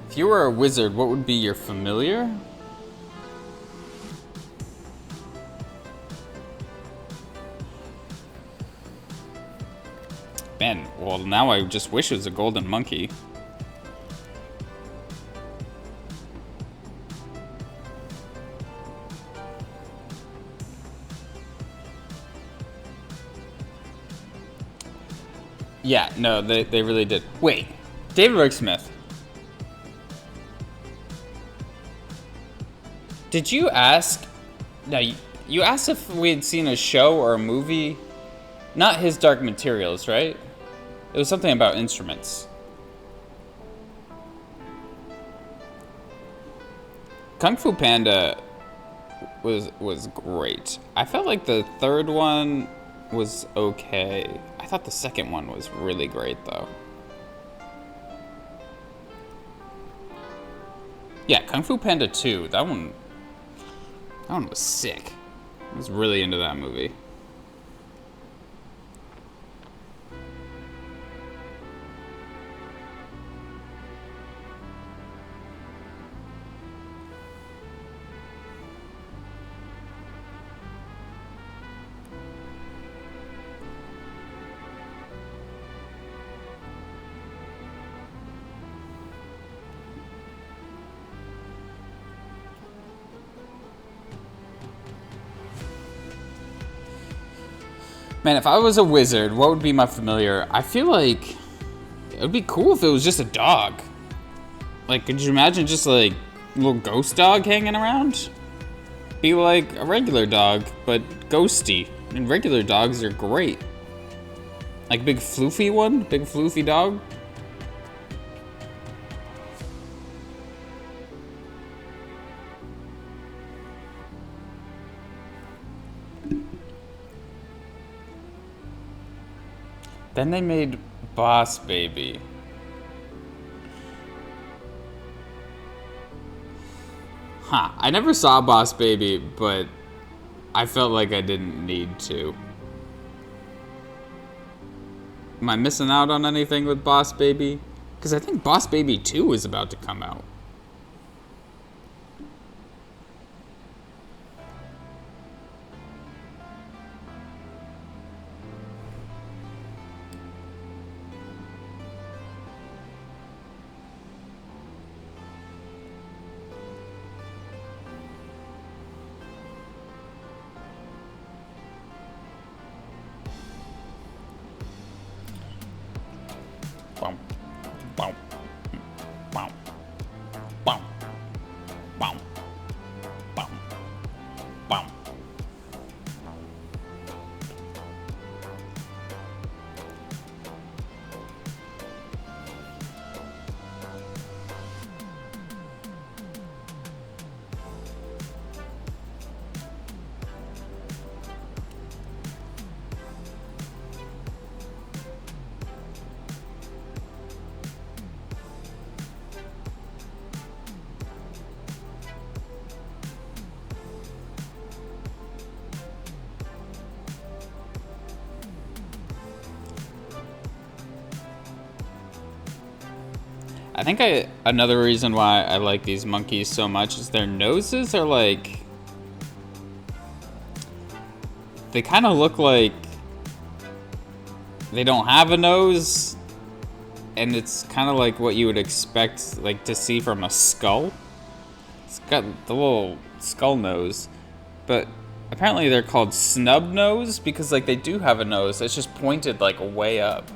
If you were a wizard, what would be your familiar? Man, well now I just wish it was a golden monkey. Yeah, no, they really did. Wait, David Rick Smith. Did you ask? No, you asked if we had seen a show or a movie. Not His Dark Materials, right? It was something about instruments. Kung Fu Panda was great. I felt like the third one was okay. I thought the second one was really great though. Yeah, Kung Fu Panda 2, that one was sick. I was really into that movie. Man, if I was a wizard, what would be my familiar? I feel like it would be cool if it was just a dog. Like, could you imagine just like a little ghost dog hanging around? Be like a regular dog, but ghosty. And regular dogs are great. Like big floofy one? Big floofy dog? Then they made Boss Baby. Huh. I never saw Boss Baby, but I felt like I didn't need to. Am I missing out on anything with Boss Baby? Because I think Boss Baby 2 is about to come out. I think another reason why I like these monkeys so much is their noses are like, they kind of look like they don't have a nose, and it's kind of like what you would expect like to see from a skull. It's got the little skull nose, but apparently they're called snub nose because like they do have a nose. It's just pointed like way up.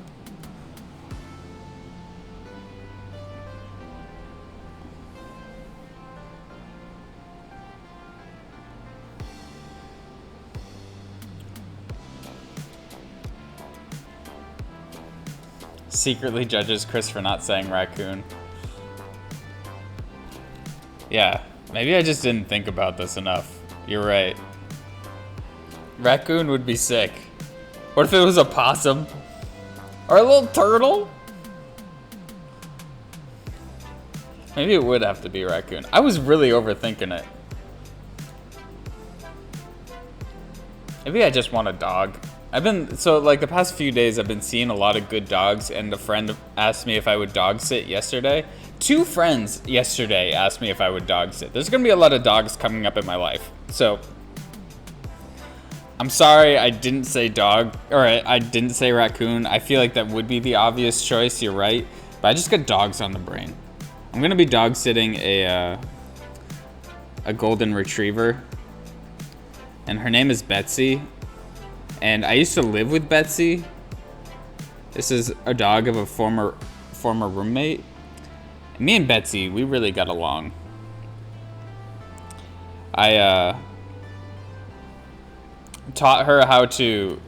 Secretly judges Chris for not saying raccoon. Yeah, maybe I just didn't think about this enough. You're right. Raccoon would be sick. What if it was a possum? Or a little turtle? Maybe it would have to be a raccoon. I was really overthinking it. Maybe I just want a dog. So like the past few days I've been seeing a lot of good dogs, and a friend asked me if I would dog sit yesterday. 2 friends yesterday asked me if I would dog sit. There's gonna be a lot of dogs coming up in my life. So I'm sorry I didn't say dog, or I didn't say raccoon. I feel like that would be the obvious choice, you're right. But I just got dogs on the brain. I'm gonna be dog sitting a golden retriever. And her name is Betsy. And I used to live with Betsy. This is a dog of a former roommate. And me and Betsy, we really got along. I taught her how to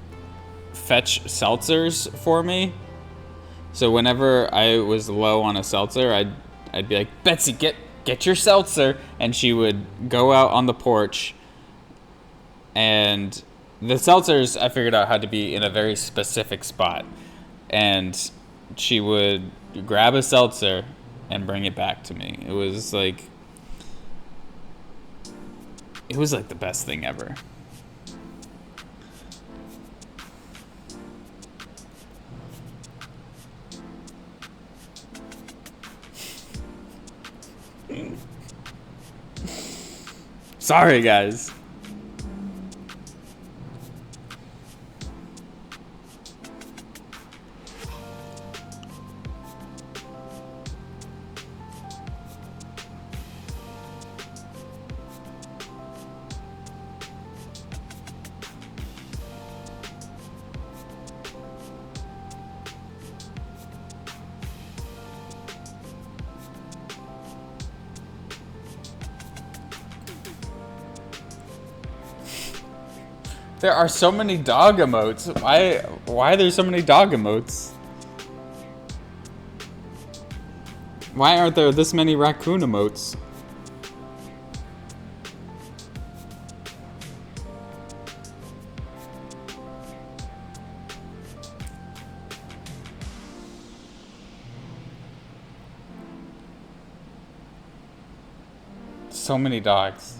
fetch seltzers for me. So whenever I was low on a seltzer, I'd be like, Betsy, get your seltzer, and she would go out on the porch, and the seltzers, I figured out, had to be in a very specific spot. And she would grab a seltzer and bring it back to me. It was like the best thing ever. Sorry, guys. There are so many dog emotes. Why are there so many dog emotes? Why aren't there this many raccoon emotes? So many dogs.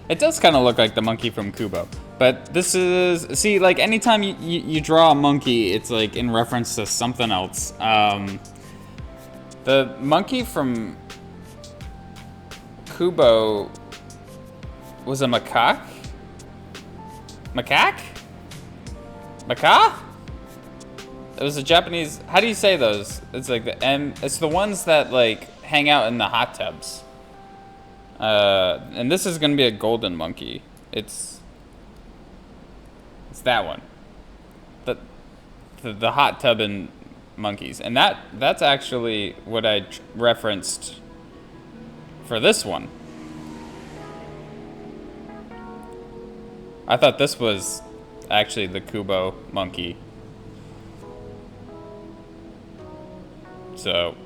It does kind of look like the monkey from Kubo. But this is... See, like, anytime you draw a monkey, it's, like, in reference to something else. The monkey from Kubo was a macaque? Macaque? Macaque? It was a Japanese... How do you say those? It's like the M... It's the ones that, like, hang out in the hot tubs. And this is gonna be a golden monkey. It's that one. The hot tubbing monkeys. And that's actually what I referenced for this one. I thought this was actually the Kubo monkey. So,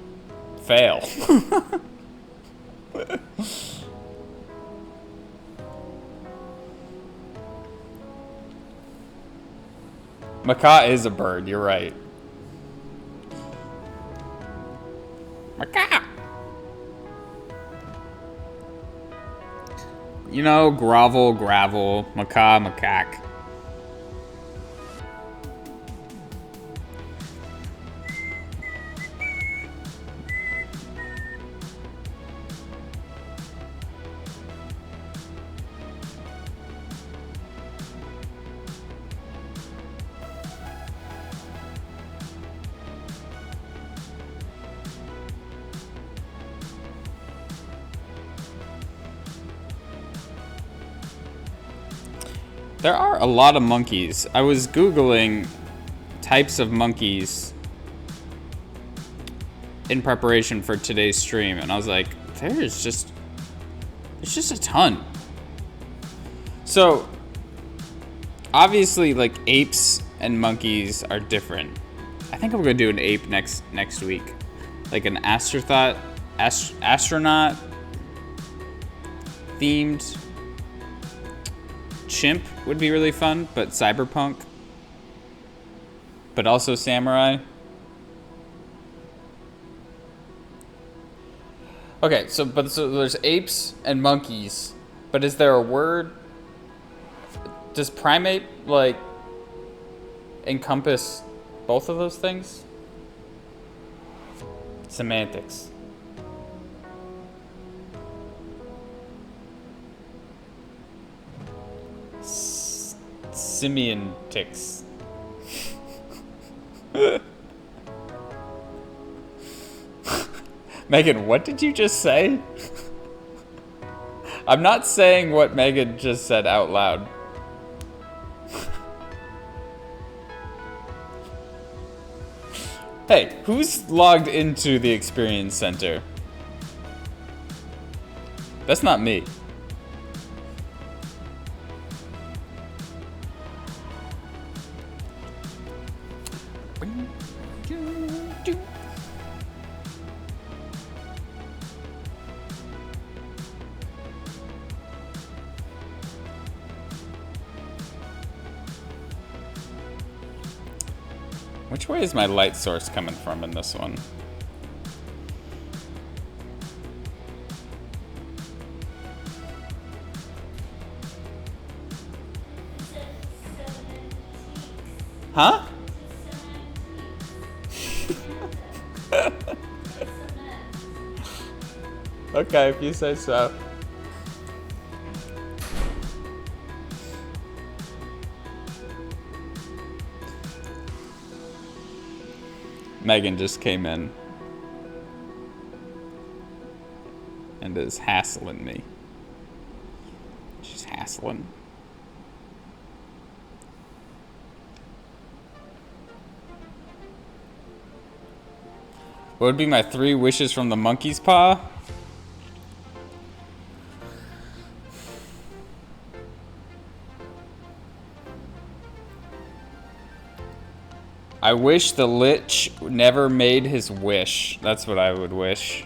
fail. Macaw is a bird, you're right. Macaw! You know, grovel, gravel, macaw, macaque. There are a lot of monkeys. I was Googling types of monkeys in preparation for today's stream, and I was like, there's just a ton. So, obviously, like, apes and monkeys are different. I think I'm gonna do an ape next week. Like an astronaut themed chimp would be really fun, but cyberpunk. But also samurai. Okay, so there's apes and monkeys, but is there a word? Does primate, like, encompass both of those things? Semantics. Simiantics. Megan, what did you just say? I'm not saying what Megan just said out loud. Hey, who's logged into the Experience Center? That's not me. Which way is my light source coming from in this one? Huh? Okay, if you say so. Megan just came in and is hassling me. She's hassling. What would be my 3 wishes from the monkey's paw? I wish the Lich never made his wish. That's what I would wish.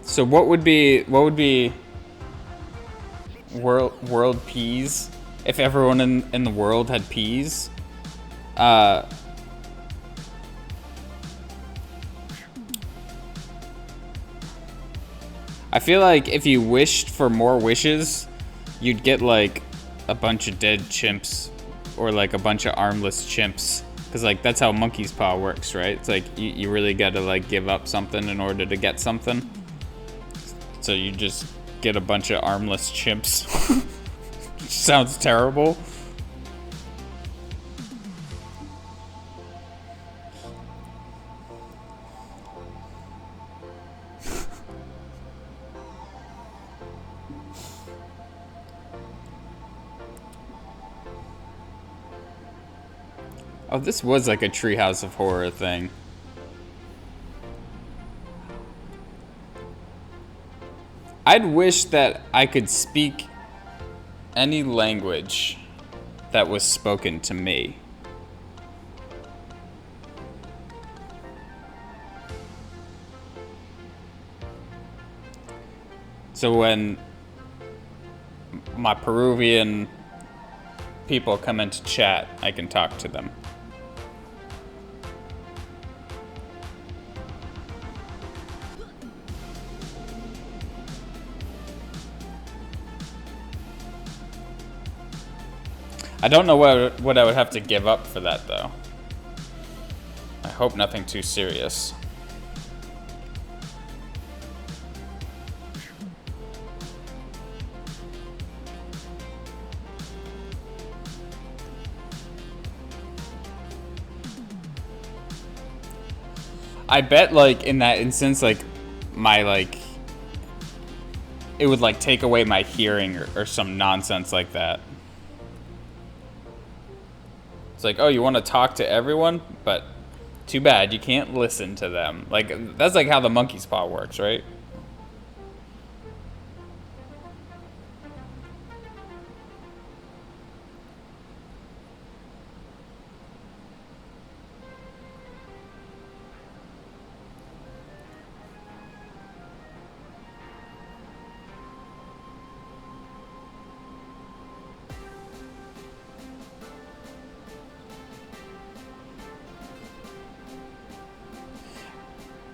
So what would be world peas if everyone in the world had peas? I feel like if you wished for more wishes, you'd get like a bunch of dead chimps or like a bunch of armless chimps. Cause like that's how monkey's paw works, right? It's like you really gotta like give up something in order to get something. So you just get a bunch of armless chimps. Sounds terrible. Oh, this was like a Treehouse of Horror thing. I'd wish that I could speak any language that was spoken to me. So when my Peruvian people come into chat, I can talk to them. I don't know what I would have to give up for that, though. I hope nothing too serious. I bet, like, in that instance, like, my, like, it would, like, take away my hearing or some nonsense like that. It's like, oh, you want to talk to everyone? But too bad, you can't listen to them. Like, that's like how the monkey's paw works, right?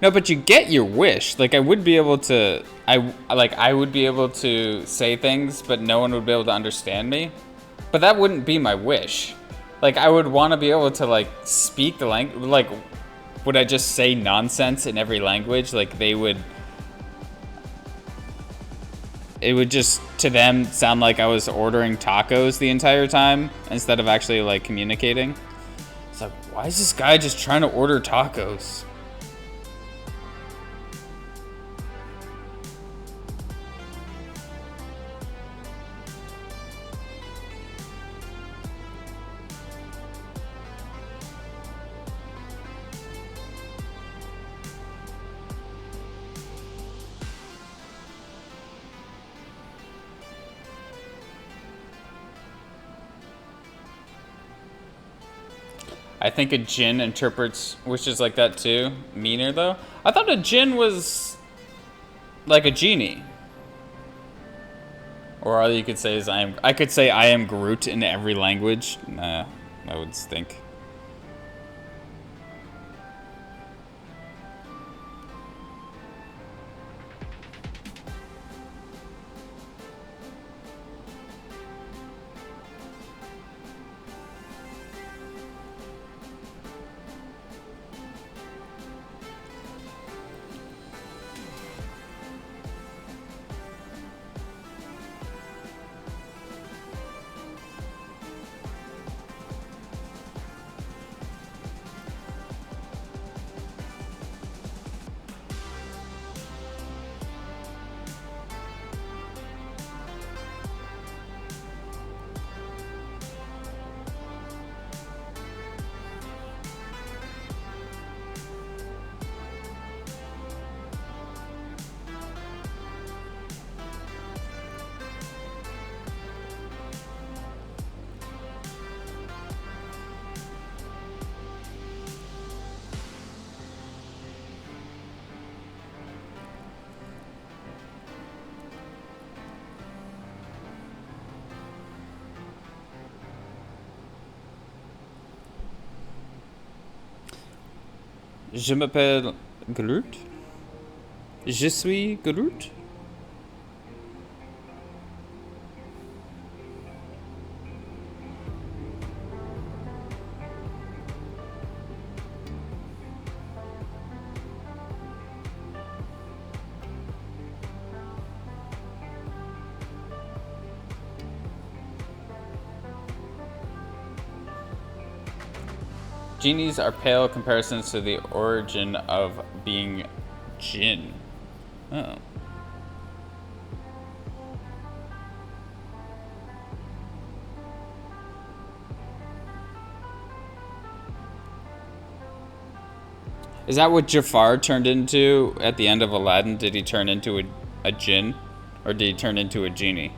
No, but you get your wish. Like, I would be able to, I would be able to say things, but no one would be able to understand me. But that wouldn't be my wish. Like, I would want to be able to, like, speak the language. Like, would I just say nonsense in every language? Like, they would, it would just, to them, sound like I was ordering tacos the entire time instead of actually, like, communicating. It's like, why is this guy just trying to order tacos? I think a djinn interprets wishes like that too. Meaner though. I thought a djinn was like a genie. Or all you could say is I could say I am Groot in every language. Nah, that would stink. Je m'appelle Groot. Je suis Groot. Genies are pale comparisons to the origin of being Jinn. Oh. Is that what Jafar turned into at the end of Aladdin? Did he turn into a Jinn? Or did he turn into a genie?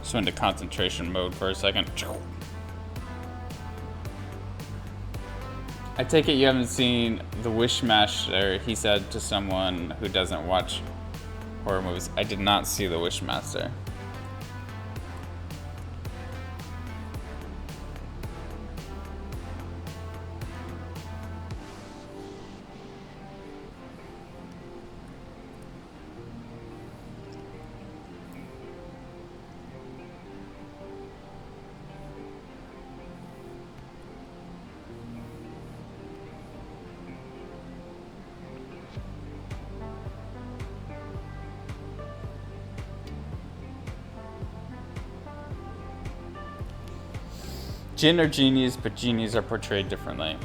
Just went into concentration mode for a second. I take it you haven't seen The Wishmaster, he said to someone who doesn't watch horror movies. I did not see The Wishmaster. Jinn are genies, but genies are portrayed differently.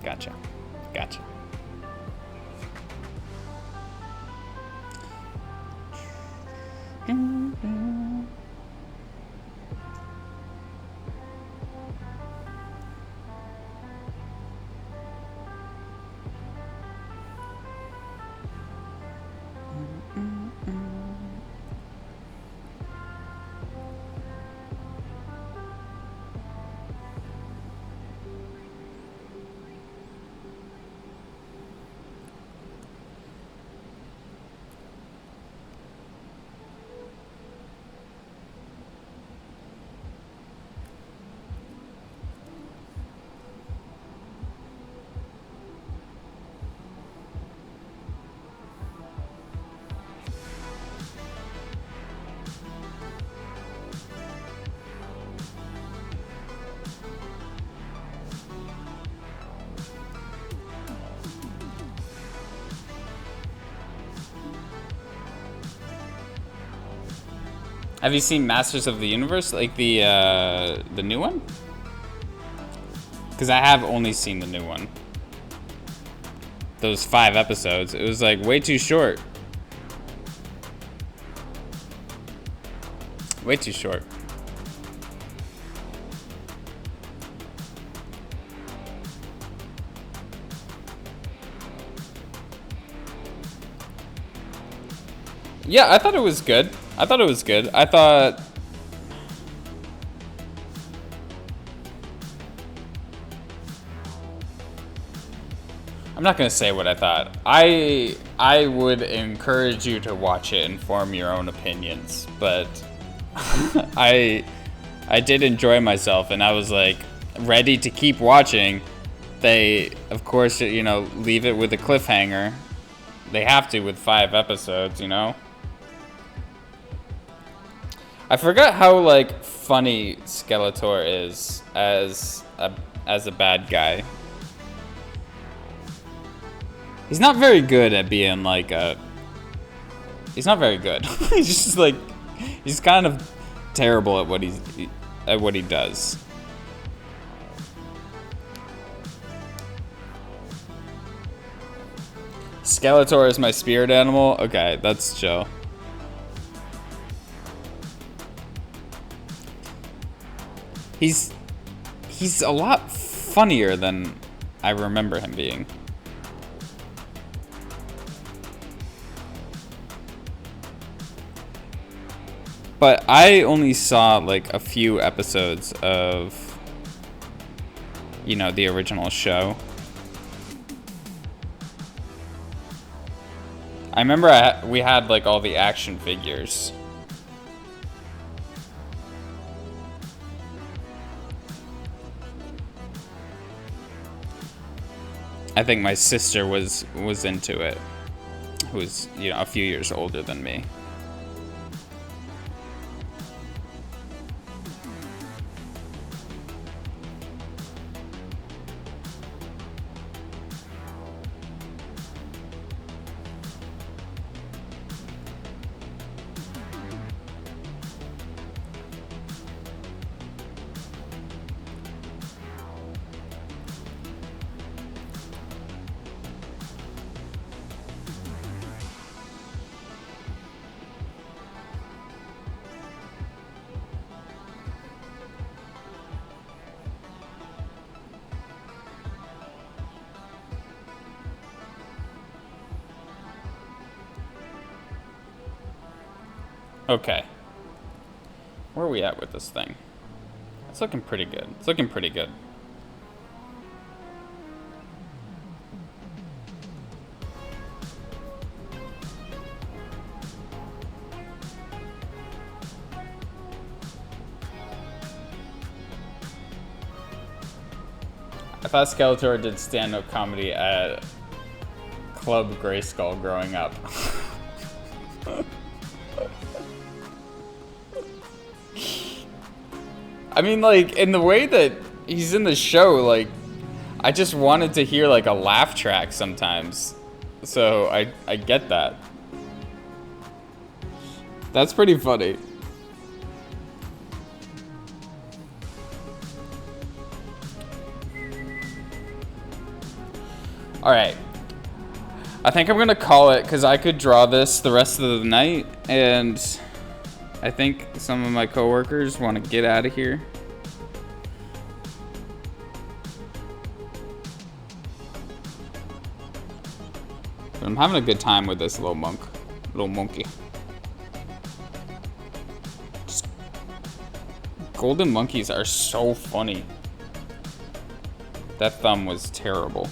Gotcha. Gotcha. Have you seen Masters of the Universe, like the new one? Because I have only seen the new one. Those 5 episodes. It was like way too short. Way too short. Yeah, I thought it was good. I thought I'm not gonna say what I thought. I would encourage you to watch it and form your own opinions, but I did enjoy myself, and I was like ready to keep watching. They, of course, you know, leave it with a cliffhanger. They have to with 5 episodes, you know. I forgot how like funny Skeletor is as a bad guy. He's not very good at being like a. He's not very good. He's He's kind of terrible at what he does. Skeletor is my spirit animal? Okay, that's chill. He's a lot funnier than I remember him being. But I only saw like a few episodes of, you know, the original show. I remember we had like all the action figures. I think my sister was into it, who's, you know, a few years older than me. Okay. Where are we at with this thing? It's looking pretty good. It's looking pretty good. I thought Skeletor did stand-up comedy at Club Grayskull growing up. I mean, like, in the way that he's in the show, like, I just wanted to hear, like, a laugh track sometimes. So, I get that. That's pretty funny. Alright. I think I'm gonna call it, because I could draw this the rest of the night, and I think some of my coworkers want to get out of here. But I'm having a good time with this little monkey. Just, golden monkeys are so funny. That thumb was terrible.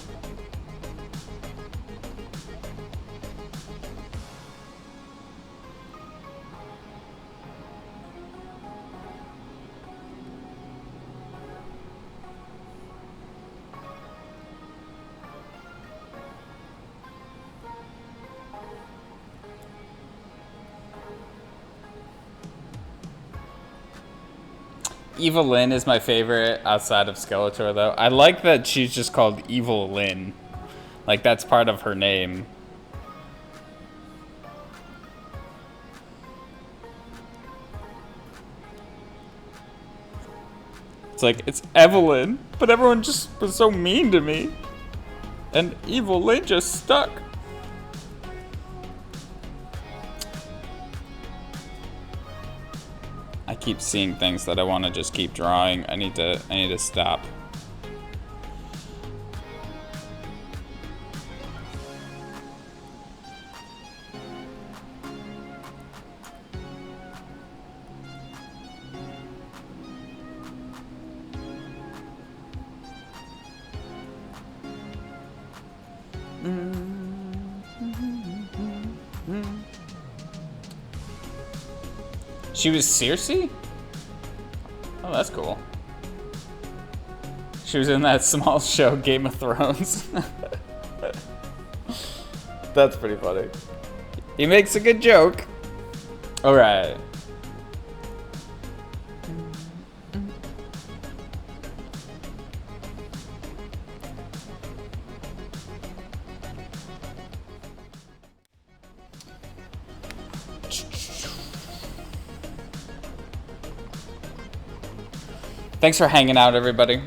Evil Lynn is my favorite outside of Skeletor, though. I like that she's just called Evil Lynn. Like, that's part of her name. It's like, it's Evelyn, but everyone just was so mean to me. And Evil Lynn just stuck. I keep seeing things that I want to just keep drawing. I need to stop. She was Circe? Oh, that's cool. She was in that small show, Game of Thrones. That's pretty funny. He makes a good joke. Alright. Thanks for hanging out, everybody.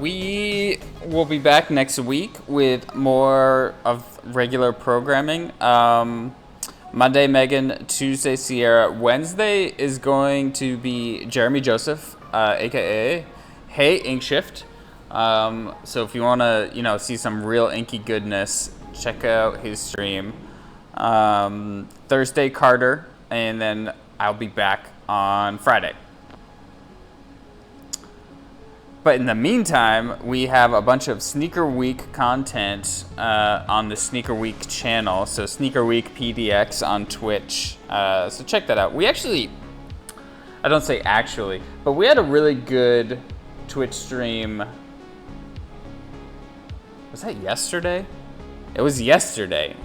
We will be back next week with more of regular programming. Monday, Megan. Tuesday, Sierra. Wednesday is going to be Jeremy Joseph, aka Hey Inkshift. So if you want to, see some real inky goodness, check out his stream. Thursday, Carter, and then I'll be back on Friday. But in the meantime, we have a bunch of Sneaker Week content on the Sneaker Week channel. So Sneaker Week PDX on Twitch. So check that out. We actually, I don't say actually, but we had a really good Twitch stream. Was that yesterday? It was yesterday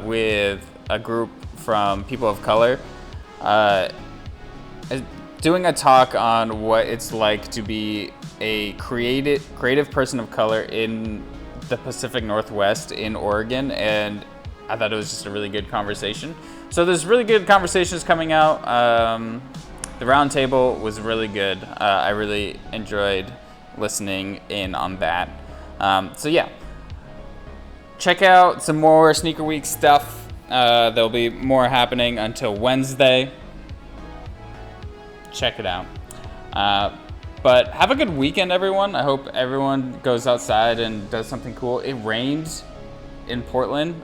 with a group from People of Color. Doing a talk on what it's like to be a creative person of color in the Pacific Northwest in Oregon, and I thought it was just a really good conversation. So there's really good conversations coming out. The roundtable was really good. I really enjoyed listening in on that. So yeah, check out some more Sneaker Week stuff. There'll be more happening until Wednesday. Check it out. But have a good weekend, everyone. I hope everyone goes outside and does something cool. It rained in Portland.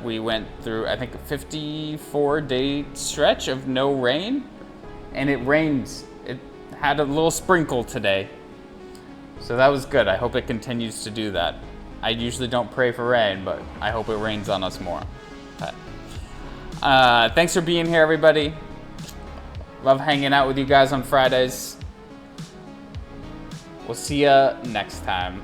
We went through, I think, a 54-day stretch of no rain. And it rained. It had a little sprinkle today. So that was good. I hope it continues to do that. I usually don't pray for rain, but I hope it rains on us more. But, thanks for being here, everybody. Love hanging out with you guys on Fridays. We'll see ya next time.